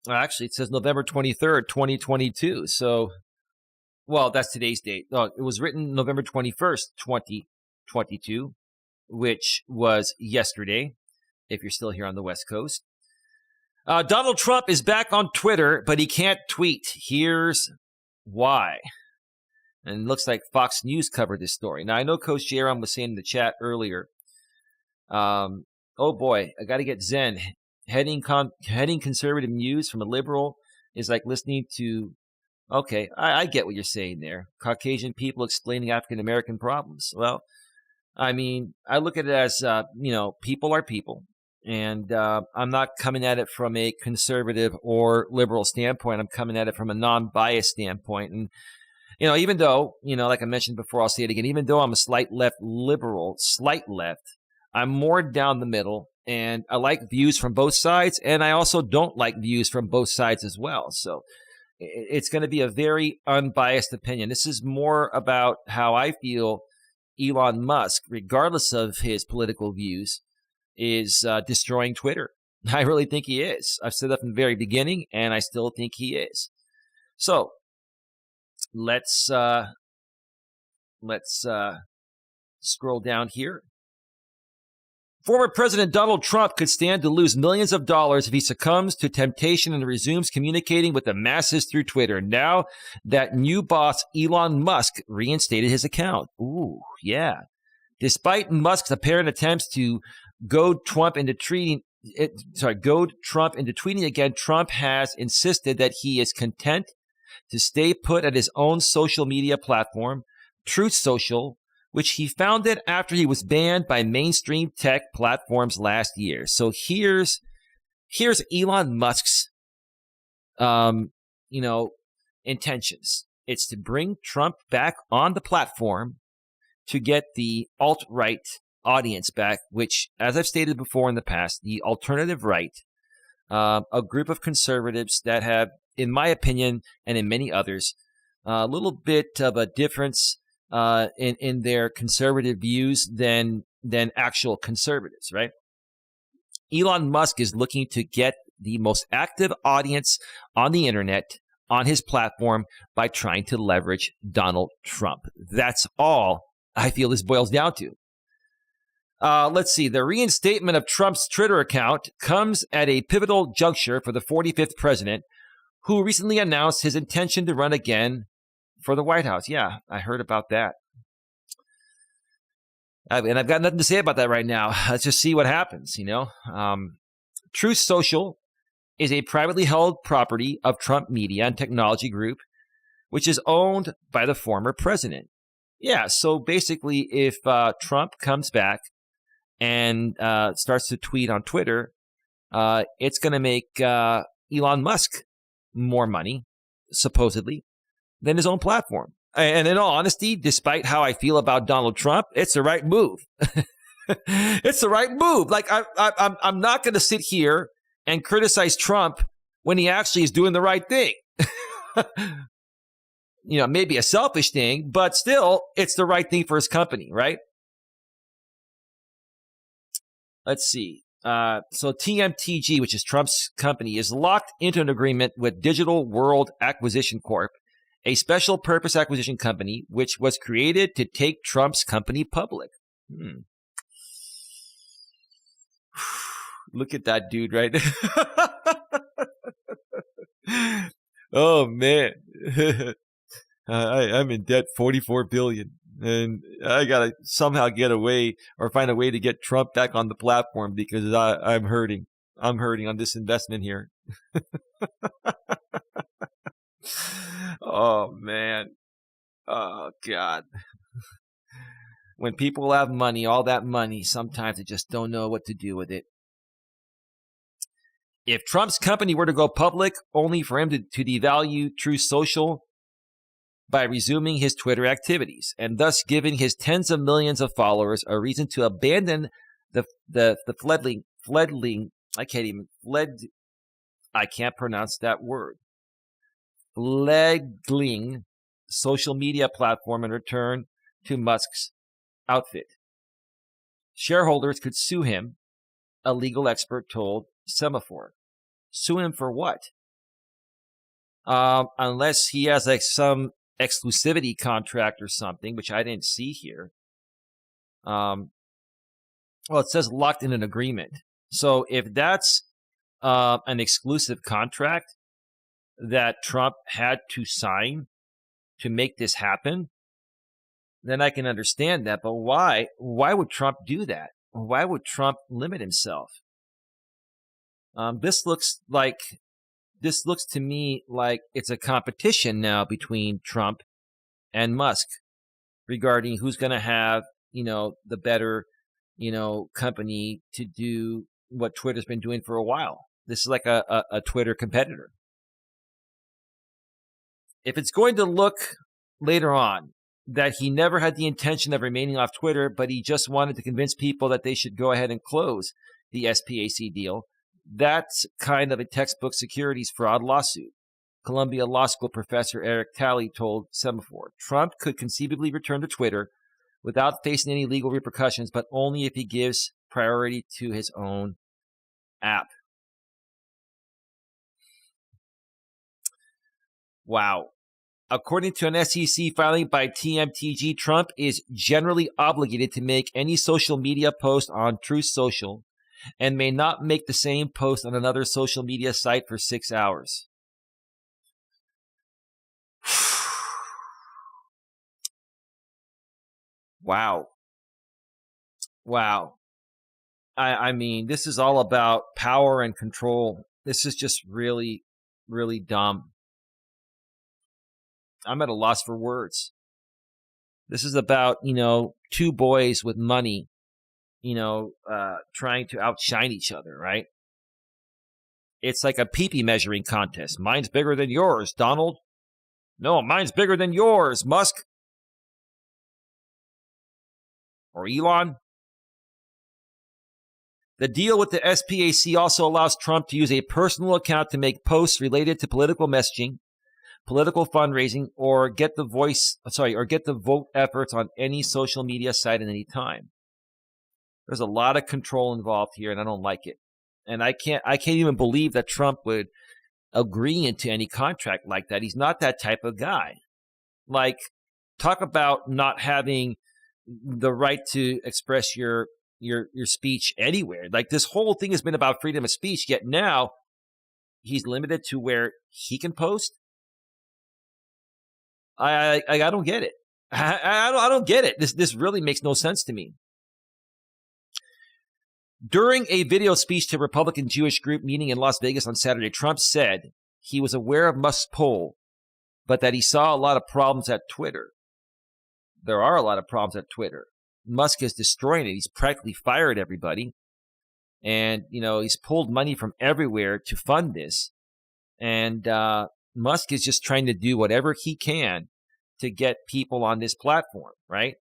[SPEAKER 1] Actually, it says November 23rd, 2022. So, well, that's today's date. It was written November 21st, 2022, which was yesterday, if you're still here on the West Coast. Donald Trump is back on Twitter, but he can't tweet. Here's why. And it looks like Fox News covered this story. Now, I know Coach Eli was saying in the chat earlier, oh boy, I got to get Zen. Heading conservative news from a liberal is like listening to, okay, I get what you're saying there. Caucasian people explaining African-American problems. Well, I mean, I look at it as, people are people. And I'm not coming at it from a conservative or liberal standpoint. I'm coming at it from a non-biased standpoint. And, even though, like I mentioned before, I'll say it again, even though I'm a slight left, I'm more down the middle. And I like views from both sides. And I also don't like views from both sides as well. So it's going to be a very unbiased opinion. This is more about how I feel Elon Musk, regardless of his political views, is destroying Twitter. I really think he is. I've said that from the very beginning, and I still think he is. So let's scroll down here. Former President Donald Trump could stand to lose millions of dollars if he succumbs to temptation and resumes communicating with the masses through Twitter. Now that new boss Elon Musk reinstated his account. Ooh, yeah. Despite Musk's apparent attempts to goad Trump into tweeting again, Trump has insisted that he is content to stay put at his own social media platform, Truth Social, which he founded after he was banned by mainstream tech platforms last year. So here's Elon Musk's intentions. It's to bring Trump back on the platform to get the alt-right audience back, which, as I've stated before in the past, the alternative right, a group of conservatives that have, in my opinion, and in many others, a little bit of a difference in their conservative views than actual conservatives, right? Elon Musk is looking to get the most active audience on the internet on his platform by trying to leverage Donald Trump. That's all I feel this boils down to. Let's see. The reinstatement of Trump's Twitter account comes at a pivotal juncture for the 45th president, who recently announced his intention to run again for the White House. Yeah, I heard about that. And I've got nothing to say about that right now. Let's just see what happens, Truth Social is a privately held property of Trump Media and Technology Group, which is owned by the former president. Yeah, so basically if Trump comes back and starts to tweet on Twitter, it's going to make Elon Musk more money, supposedly, than his own platform. And in all honesty, despite how I feel about Donald Trump, it's the right move. It's the right move. Like I'm not going to sit here and criticize Trump when he actually is doing the right thing. Maybe a selfish thing, but still, it's the right thing for his company, right? Let's see. So TMTG, which is Trump's company, is locked into an agreement with Digital World Acquisition Corp., a special purpose acquisition company, which was created to take Trump's company public. Look at that dude right there. Oh, man. I'm in debt $44 billion. And I got to somehow get away or find a way to get Trump back on the platform because I'm hurting. I'm hurting on this investment here. Oh, man. Oh, God. When people have money, all that money, sometimes they just don't know what to do with it. If Trump's company were to go public, only for him to devalue Truth Social by resuming his Twitter activities, and thus giving his tens of millions of followers a reason to abandon the I can't pronounce that word. Fledgling social media platform and return to Musk's outfit. Shareholders could sue him, a legal expert told Semaphore. Sue him for what? Unless he has some exclusivity contract or something, which I didn't see here. Well, it says locked in an agreement. So if that's an exclusive contract that Trump had to sign to make this happen, then I can understand that. But why? Why would Trump do that? Why would Trump limit himself? This looks to me like it's a competition now between Trump and Musk regarding who's going to have, the better, company to do what Twitter's been doing for a while. This is like a Twitter competitor. If it's going to look later on that he never had the intention of remaining off Twitter, but he just wanted to convince people that they should go ahead and close the SPAC deal, that's kind of a textbook securities fraud lawsuit. Columbia Law School professor Eric Talley told Semaphore. Trump could conceivably return to Twitter without facing any legal repercussions, but only if he gives priority to his own app. Wow. According to an SEC filing by TMTG, Trump is generally obligated to make any social media post on Truth Social and may not make the same post on another social media site for 6 hours. Wow. Wow. I mean, this is all about power and control. This is just really, really dumb. I'm at a loss for words. This is about, two boys with money, trying to outshine each other, right? It's like a pee-pee measuring contest. Mine's bigger than yours, Donald. No, mine's bigger than yours, Musk. Or Elon. The deal with the SPAC also allows Trump to use a personal account to make posts related to political messaging, political fundraising, or get the vote efforts on any social media site at any time. There's a lot of control involved here, and I don't like it. And I can't even believe that Trump would agree into any contract like that. He's not that type of guy. Like, talk about not having the right to express your speech anywhere. Like, this whole thing has been about freedom of speech, yet now he's limited to where he can post. I don't get it. I don't get it. This really makes no sense to me. During a video speech to a Republican Jewish group meeting in Las Vegas on Saturday, Trump said he was aware of Musk's poll, but that he saw a lot of problems at Twitter. There are a lot of problems at Twitter. Musk is destroying it. He's practically fired everybody. And, he's pulled money from everywhere to fund this. And Musk is just trying to do whatever he can to get people on this platform, right?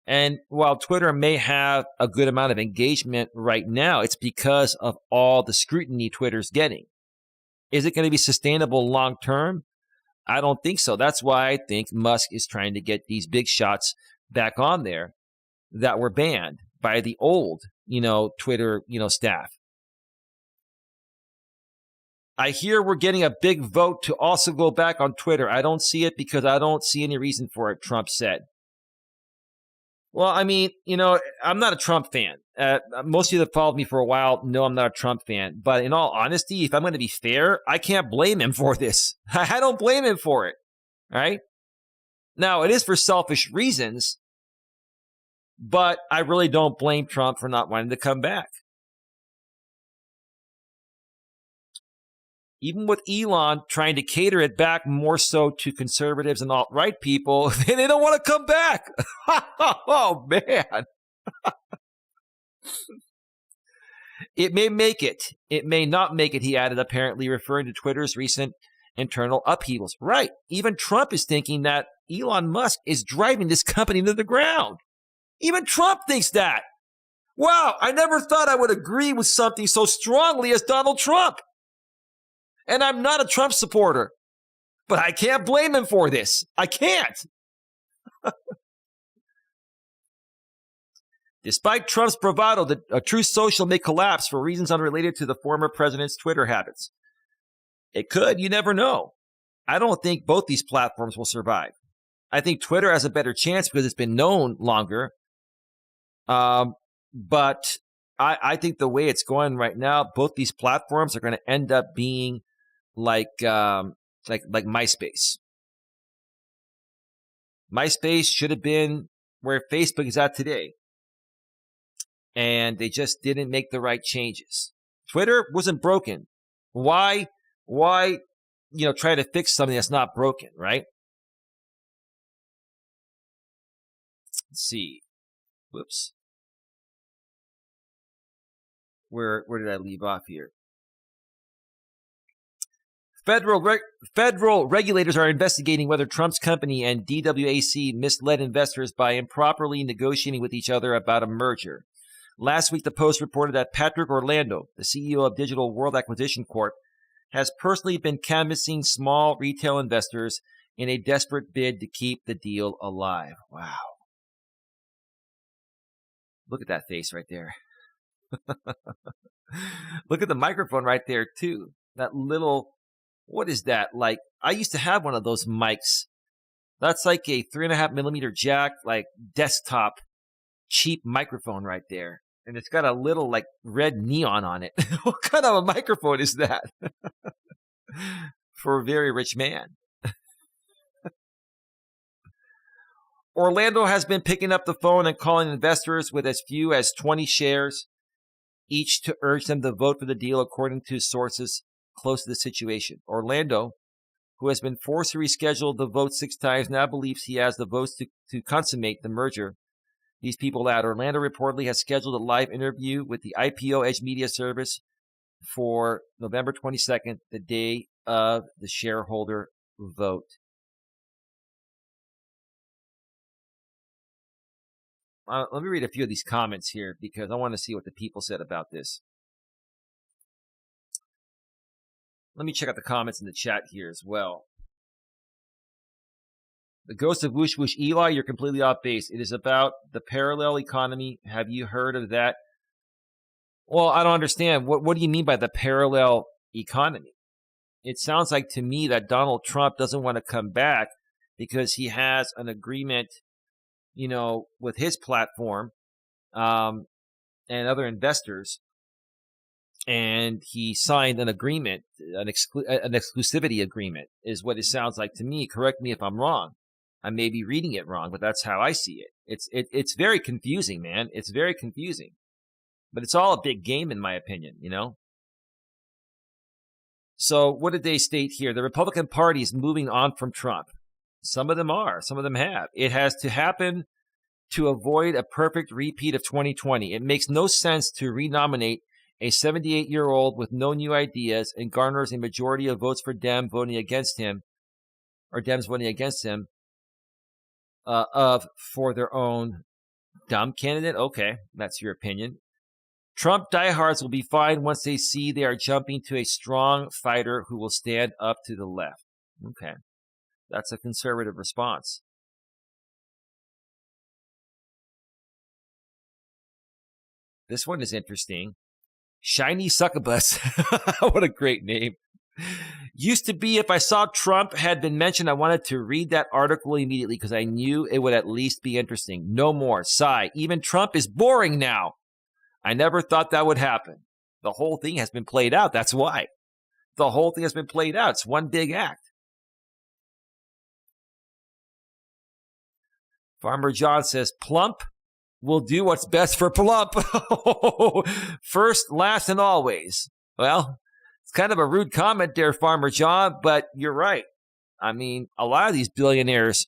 [SPEAKER 1] And while Twitter may have a good amount of engagement right now, it's because of all the scrutiny Twitter's getting. Is it going to be sustainable long term? I don't think so. That's why I think Musk is trying to get these big shots back on there that were banned by the old, Twitter, staff. I hear we're getting a big vote to also go back on Twitter. I don't see it because I don't see any reason for it, Trump said. Well, I mean, I'm not a Trump fan. Most of you that followed me for a while know I'm not a Trump fan. But in all honesty, if I'm going to be fair, I can't blame him for this. I don't blame him for it. All right? Now, it is for selfish reasons, but I really don't blame Trump for not wanting to come back. Even with Elon trying to cater it back more so to conservatives and alt-right people, they don't want to come back. Oh, man. It may make it. It may not make it, he added, apparently referring to Twitter's recent internal upheavals. Right. Even Trump is thinking that Elon Musk is driving this company to the ground. Even Trump thinks that. Wow, I never thought I would agree with something so strongly as Donald Trump. And I'm not a Trump supporter, but I can't blame him for this. I can't. Despite Trump's bravado that Truth Social may collapse for reasons unrelated to the former president's Twitter habits. It could, you never know. I don't think both these platforms will survive. I think Twitter has a better chance because it's been known longer. But I think the way it's going right now, both these platforms are going to end up being like MySpace. MySpace should have been where Facebook is at today. And they just didn't make the right changes. Twitter wasn't broken. Why, try to fix something that's not broken, right? Let's see. Whoops. Where did I leave off here? Federal regulators are investigating whether Trump's company and DWAC misled investors by improperly negotiating with each other about a merger. Last week, the Post reported that Patrick Orlando, the CEO of Digital World Acquisition Corp., has personally been canvassing small retail investors in a desperate bid to keep the deal alive. Wow. Look at that face right there. Look at the microphone right there, too. That little What is that? Like, I used to have one of those mics. That's like a 3.5mm jack, like desktop cheap microphone right there. And it's got a little like red neon on it. What kind of a microphone is that? For a very rich man. Orlando has been picking up the phone and calling investors with as few as 20 shares each to urge them to vote for the deal, according to sources close to the situation. Orlando, who has been forced to reschedule the vote 6 times, now believes he has the votes to consummate the merger. These people add, Orlando reportedly has scheduled a live interview with the IPO Edge Media Service for November 22nd, the day of the shareholder vote. Let me read a few of these comments here because I want to see what the people said about this. Let me check out the comments in the chat here as well. The Ghost of Whoosh Whoosh Eli, you're completely off base. It is about the parallel economy. Have you heard of that? Well, I don't understand. What do you mean by the parallel economy? It sounds like to me that Donald Trump doesn't want to come back because he has an agreement, with his platform and other investors. And he signed an agreement, an exclusivity agreement is what it sounds like to me. Correct me if I'm wrong. I may be reading it wrong, but that's how I see it. It's very confusing, man. It's very confusing. But it's all a big game in my opinion, So what did they state here? The Republican Party is moving on from Trump. Some of them are. Some of them have. It has to happen to avoid a perfect repeat of 2020. It makes no sense to renominate a 78-year-old with no new ideas and garners a majority of votes for Dems voting against him, for their own dumb candidate. Okay, that's your opinion. Trump diehards will be fine once they see they are jumping to a strong fighter who will stand up to the left. Okay, that's a conservative response. This one is interesting. Shiny Succubus. What a great name. Used to be if I saw Trump had been mentioned, I wanted to read that article immediately because I knew it would at least be interesting. No more. Sigh. Even Trump is boring now. I never thought that would happen. The whole thing has been played out. That's why. The whole thing has been played out. It's one big act. Farmer John says, Plump will do what's best for Plump. First, last, and always. Well, it's kind of a rude comment there, Farmer John, but you're right. I mean, a lot of these billionaires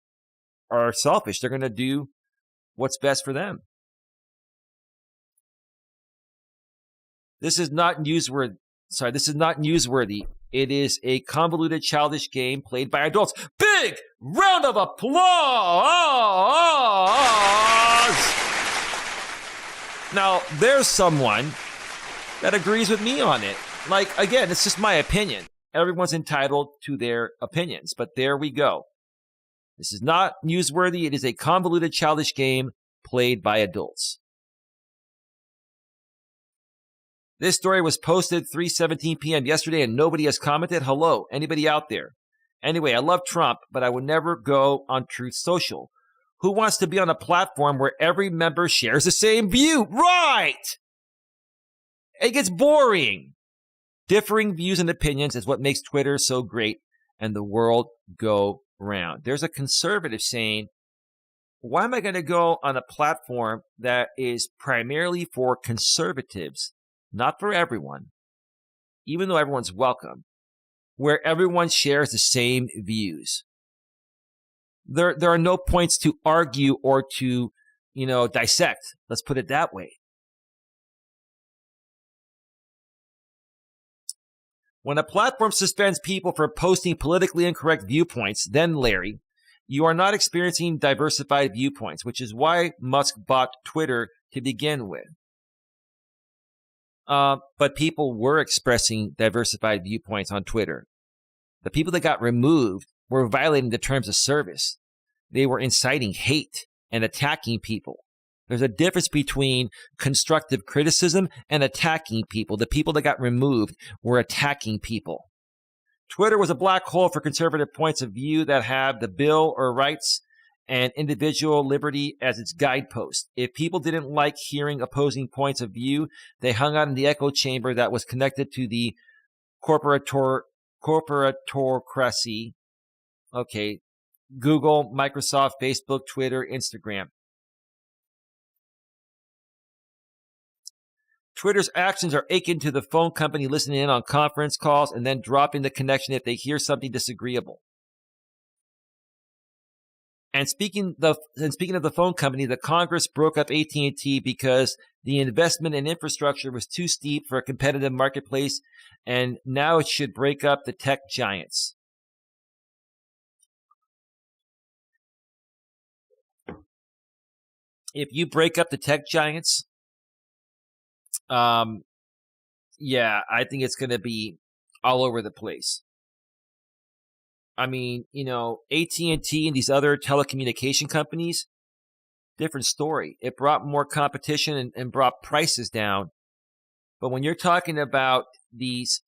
[SPEAKER 1] are selfish. They're going to do what's best for them. This is not newsworthy. It is a convoluted, childish game played by adults. Big round of applause! Now, there's someone that agrees with me on it. Like, again, it's just my opinion. Everyone's entitled to their opinions, but there we go. This is not newsworthy. It is a convoluted, childish game played by adults. This story was posted 3:17 p.m. yesterday, and nobody has commented. Hello, anybody out there? Anyway, I love Trump, but I would never go on Truth Social. Who wants to be on a platform where every member shares the same view? Right! It gets boring. Differing views and opinions is what makes Twitter so great and the world go round. There's a conservative saying, why am I going to go on a platform that is primarily for conservatives, not for everyone, even though everyone's welcome, where everyone shares the same views? There are no points to argue or to, dissect. Let's put it that way. When a platform suspends people for posting politically incorrect viewpoints, then, Larry, you are not experiencing diversified viewpoints, which is why Musk bought Twitter to begin with. But people were expressing diversified viewpoints on Twitter. The people that got removed were violating the terms of service. They were inciting hate and attacking people. There's a difference between constructive criticism and attacking people. The people that got removed were attacking people. Twitter was a black hole for conservative points of view that have the bill or rights and individual liberty as its guidepost. If people didn't like hearing opposing points of view, they hung out in the echo chamber that was connected to the corporatocracy. Okay, Google, Microsoft, Facebook, Twitter, Instagram. Twitter's actions are akin to the phone company listening in on conference calls and then dropping the connection if they hear something disagreeable. And speaking of the phone company, the Congress broke up AT&T because the investment in infrastructure was too steep for a competitive marketplace, and now it should break up the tech giants. If you break up the tech giants, yeah, I think it's going to be all over the place. I mean, AT&T and these other telecommunication companies, different story. It brought more competition and brought prices down. But when you're talking about these,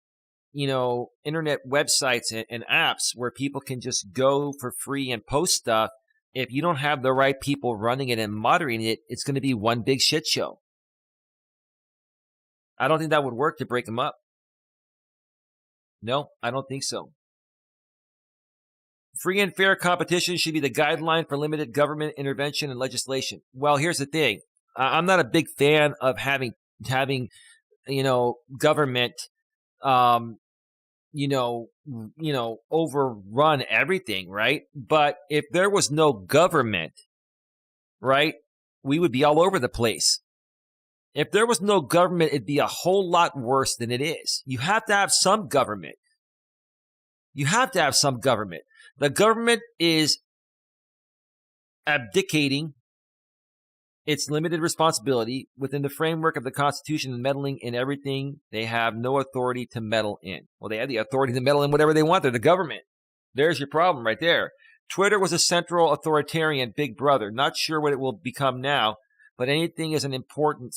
[SPEAKER 1] internet websites and apps where people can just go for free and post stuff, if you don't have the right people running it and moderating it, it's going to be one big shit show. I don't think that would work to break them up. No, I don't think so. Free and fair competition should be the guideline for limited government intervention and legislation. Well, here's the thing. I'm not a big fan of having government, overrun everything, right? But if there was no government, right, we would be all over the place. If there was no government, it'd be a whole lot worse than it is. You have to have some government. The government is abdicating its limited responsibility within the framework of the Constitution and meddling in everything they have no authority to meddle in. Well, they have the authority to meddle in whatever they want. They're the government. There's your problem right there. Twitter was a central authoritarian big brother. Not sure what it will become now, but anything is an improvement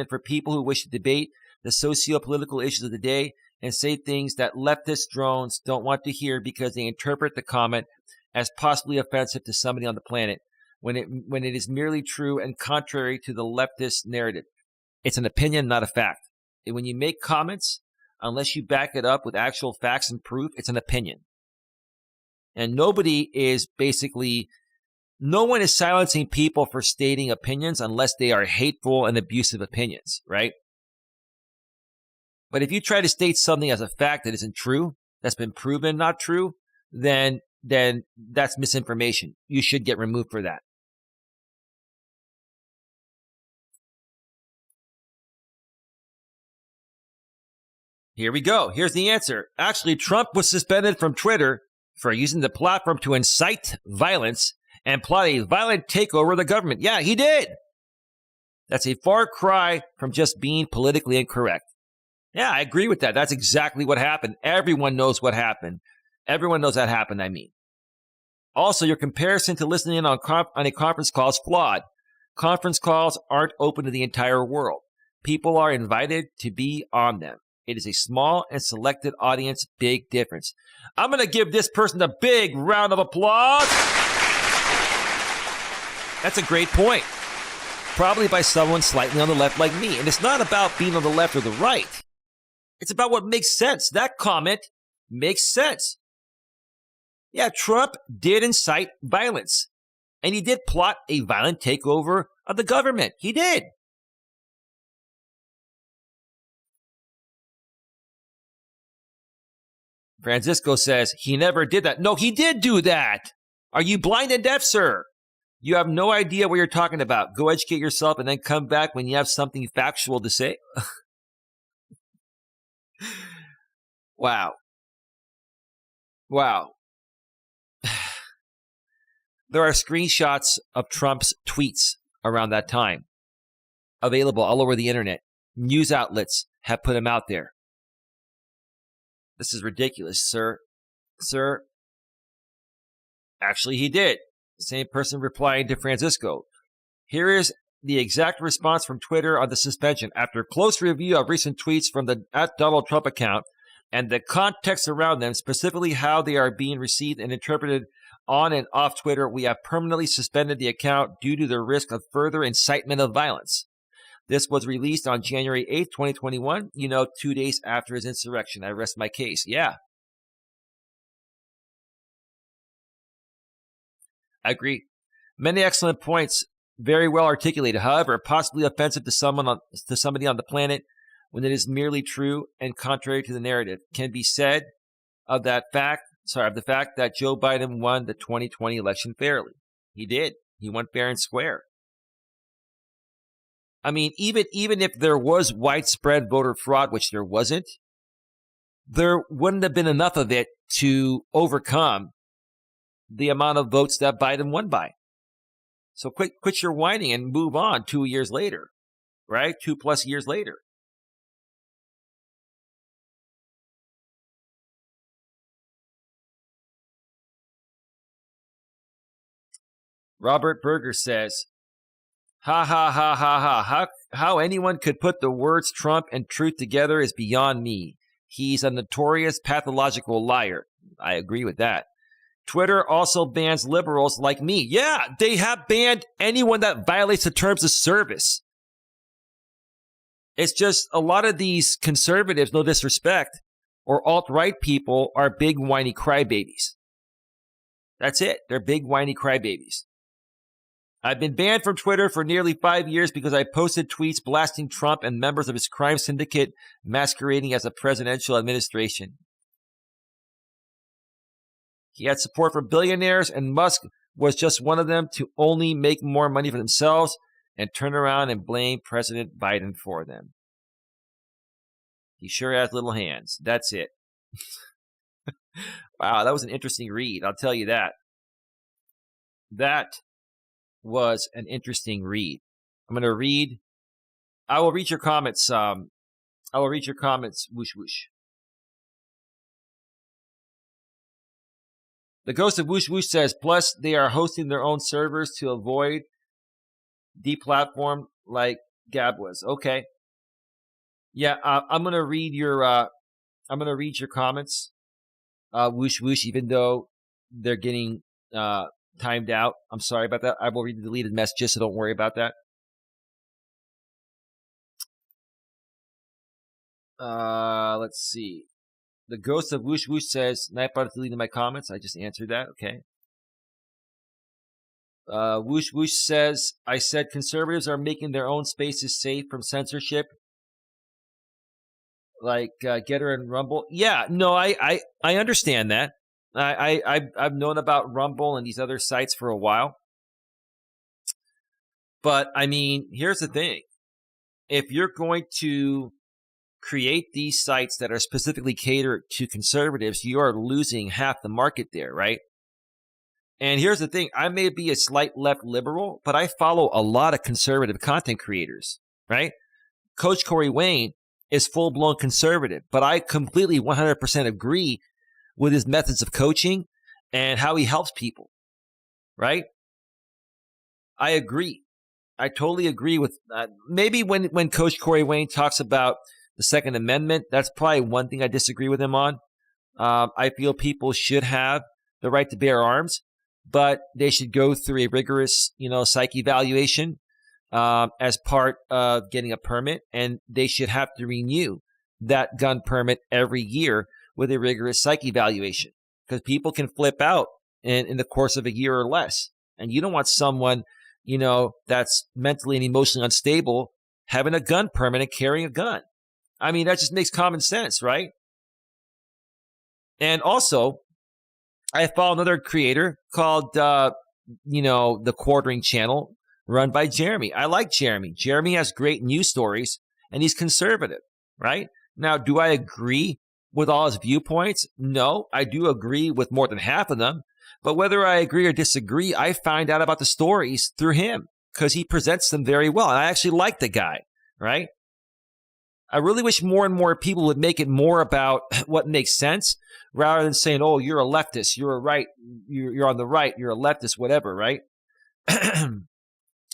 [SPEAKER 1] for people who wish to debate the socio-political issues of the day and say things that leftist drones don't want to hear because they interpret the comment as possibly offensive to somebody on the planet when it is merely true and contrary to the leftist narrative. It's an opinion, not a fact. And when you make comments, unless you back it up with actual facts and proof, it's an opinion. And no one is silencing people for stating opinions unless they are hateful and abusive opinions, right? But if you try to state something as a fact that isn't true, that's been proven not true, then that's misinformation. You should get removed for that. Here we go. Here's the answer. Actually, Trump was suspended from Twitter for using the platform to incite violence and plot a violent takeover of the government. Yeah, he did. That's a far cry from just being politically incorrect. Yeah, I agree with that. That's exactly what happened. Everyone knows what happened. Everyone knows that happened, I mean. Also, your comparison to listening in on a conference call is flawed. Conference calls aren't open to the entire world. People are invited to be on them. It is a small and selected audience, big difference. I'm going to give this person a big round of applause. That's a great point. Probably by someone slightly on the left like me. And it's not about being on the left or the right. It's about what makes sense. That comment makes sense. Yeah, Trump did incite violence. And he did plot a violent takeover of the government. He did. Francisco says he never did that. No, he did do that. Are you blind and deaf, sir? You have no idea what you're talking about. Go educate yourself and then come back when you have something factual to say. Wow. There are screenshots of Trump's tweets around that time available all over the internet. News outlets have put them out there. This is ridiculous, sir. Sir, actually he did. The same person replying to Francisco. Here is the exact response from Twitter on the suspension. After close review of recent tweets from the @Donald Trump account, and the context around them, specifically how they are being received and interpreted on and off Twitter, we have permanently suspended the account due to the risk of further incitement of violence. This was released on January 8th, 2021, 2 days after his insurrection. I rest my case. Yeah. I agree. Many excellent points, very well articulated. However, possibly offensive to somebody on the planet when it is merely true and contrary to the narrative can be said of the fact that Joe Biden won the 2020 election fairly. He did. He won fair and square. I mean, even if there was widespread voter fraud, which there wasn't, there wouldn't have been enough of it to overcome the amount of votes that Biden won by. So quit your whining and move on 2 years later, right? 2+ years later. Robert Berger says, ha ha ha ha ha. How anyone could put the words Trump and truth together is beyond me. He's a notorious pathological liar. I agree with that. Twitter also bans liberals like me. Yeah, they have banned anyone that violates the terms of service. It's just a lot of these conservatives, no disrespect, or alt-right people are big whiny crybabies. That's it. They're big whiny crybabies. I've been banned from Twitter for nearly 5 years because I posted tweets blasting Trump and members of his crime syndicate masquerading as a presidential administration. He had support from billionaires, and Musk was just one of them to only make more money for themselves and turn around and blame President Biden for them. He sure has little hands. That's it. Wow, that was an interesting read. I'll tell you that. That was an interesting read. I will read your comments. I will read your comments. Whoosh, whoosh. The Ghost of Whoosh Whoosh says, plus they are hosting their own servers to avoid deplatform like Gab was. Okay. Yeah, I'm gonna read your comments. Whoosh whoosh, even though they're getting timed out. I'm sorry about that. I will read the deleted messages, so don't worry about that. Let's see. The Ghost of Whoosh Whoosh says, Nightbot deleted my comments. I just answered that. Okay. Whoosh Whoosh says, I said conservatives are making their own spaces safe from censorship, like Getter and Rumble. Yeah, no, I understand that. I've known about Rumble and these other sites for a while. But, I mean, here's the thing. If you're going to create these sites that are specifically catered to conservatives, you are losing half the market there, right? And here's the thing. I may be a slight left liberal, but I follow a lot of conservative content creators, right? Coach Corey Wayne is full-blown conservative, but I completely 100% agree with his methods of coaching and how he helps people, right? I agree. I totally agree with maybe when Coach Corey Wayne talks about the Second Amendment, that's probably one thing I disagree with him on. I feel people should have the right to bear arms, but they should go through a rigorous, psych evaluation as part of getting a permit, and they should have to renew that gun permit every year with a rigorous psych evaluation, because people can flip out in the course of a year or less, and you don't want someone, that's mentally and emotionally unstable having a gun permit and carrying a gun. I mean, that just makes common sense, right? And also, I follow another creator called, the Quartering Channel, run by Jeremy. I like Jeremy. Jeremy has great news stories, and he's conservative, right? Now, do I agree with all his viewpoints? No, I do agree with more than half of them. But whether I agree or disagree, I find out about the stories through him because he presents them very well. And I actually like the guy, right? I really wish more and more people would make it more about what makes sense rather than saying, oh, you're a leftist, you're a right, you're on the right, you're a leftist, whatever, right?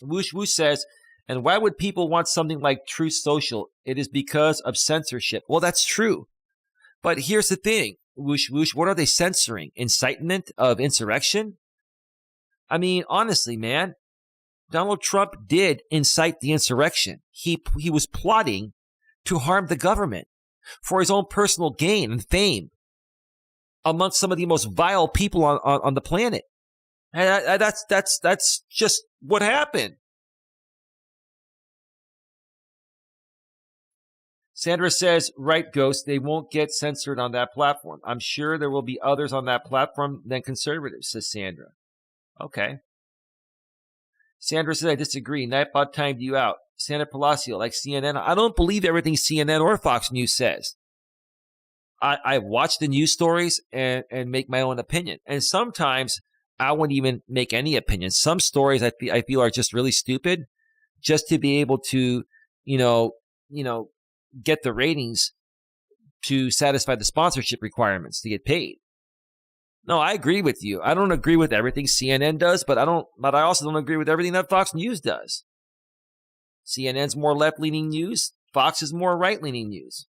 [SPEAKER 1] Whoosh Whoosh says, and why would people want something like Truth Social? It is because of censorship. Well, that's true. But here's the thing. Whoosh, whoosh, what are they censoring? Incitement of insurrection? I mean, honestly, man, Donald Trump did incite the insurrection. He was plotting to harm the government for his own personal gain and fame amongst some of the most vile people on the planet. And that's just what happened. Sandra says, right, Ghost, they won't get censored on that platform. I'm sure there will be others on that platform than conservatives, says Sandra. Okay. Sandra says, I disagree. Nightbot timed you out. Santa Palacio, like CNN. I don't believe everything CNN or Fox News says. I watch the news stories and make my own opinion. And sometimes I wouldn't even make any opinion. Some stories I feel are just really stupid just to be able to, get the ratings to satisfy the sponsorship requirements to get paid. No, I agree with you. I don't agree with everything CNN does, but I also don't agree with everything that Fox News does. CNN's more left-leaning news. Fox is more right-leaning news.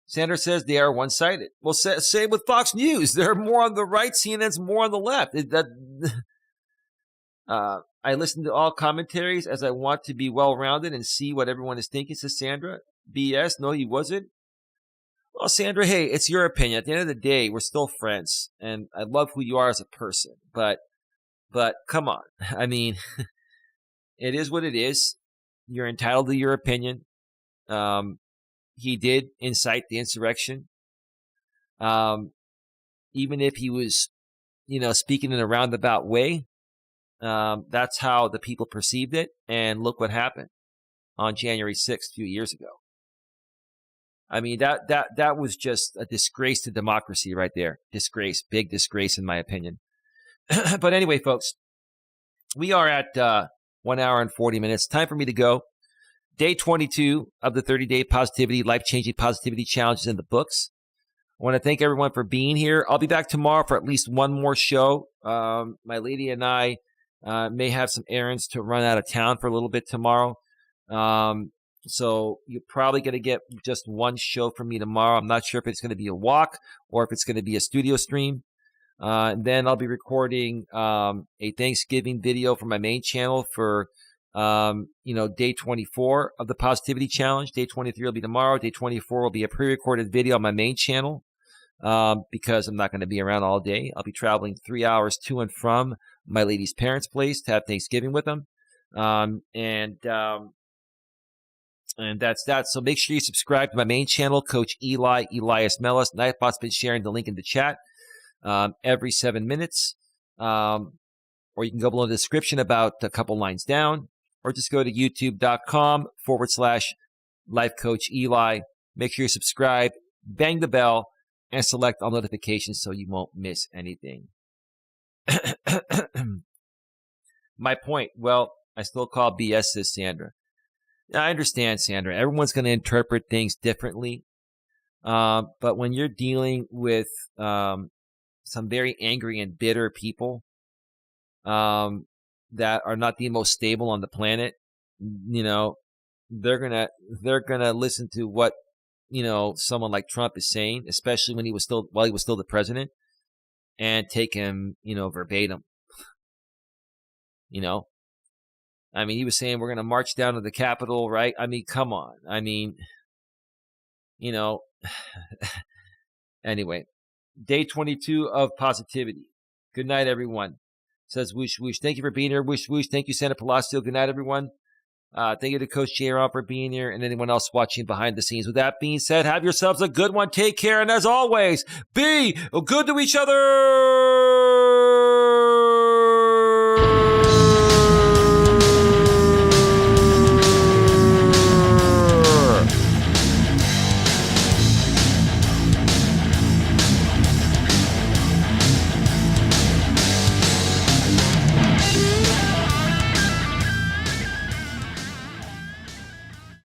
[SPEAKER 1] Sanders says they are one-sided. Well, same with Fox News. They're more on the right. CNN's more on the left. I listen to all commentaries as I want to be well-rounded and see what everyone is thinking, says Sandra. BS? No, he wasn't. Well, Sandra, hey, it's your opinion. At the end of the day, we're still friends, and I love who you are as a person. But come on. I mean, it is what it is. You're entitled to your opinion. He did incite the insurrection. Even if he was, speaking in a roundabout way, that's how the people perceived it. And look what happened on January 6th, a few years ago. I mean, that was just a disgrace to democracy right there. Disgrace, big disgrace in my opinion. But anyway, folks, we are at 1 hour and 40 minutes. Time for me to go. Day 22 of the 30-day positivity, life-changing positivity challenges in the books. I want to thank everyone for being here. I'll be back tomorrow for at least one more show. My lady and I may have some errands to run out of town for a little bit tomorrow. So you're probably going to get just one show from me tomorrow. I'm not sure if it's going to be a walk or if it's going to be a studio stream. And then I'll be recording a Thanksgiving video for my main channel for day 24 of the Positivity Challenge. Day 23 will be tomorrow. Day 24 will be a pre-recorded video on my main channel because I'm not going to be around all day. I'll be traveling 3 hours to and from my lady's parents' place to have Thanksgiving with them. And that's that. So make sure you subscribe to my main channel, Coach Eli, Elias, Melas. Nightbot's been sharing the link in the chat every 7 minutes. Or you can go below the description about a couple lines down. Or just go to youtube.com/Life Coach Eli. Make sure you subscribe, bang the bell, and select all notifications so you won't miss anything. My point, well, I still call BS, says Sandra. I understand, Sandra. Everyone's going to interpret things differently. But when you're dealing with some very angry and bitter people that are not the most stable on the planet, they're gonna listen to what someone like Trump is saying, especially when he was still the president, and take him verbatim. I mean, he was saying we're going to march down to the Capitol, right? I mean, come on. I mean, anyway, day 22 of positivity. Good night, everyone. Says whoosh, whoosh. Thank you for being here. Whoosh, whoosh. Thank you, Santa Palacio. Good night, everyone. Thank you to Coach Eli for being here and anyone else watching behind the scenes. With that being said, have yourselves a good one. Take care. And as always, be good to each other.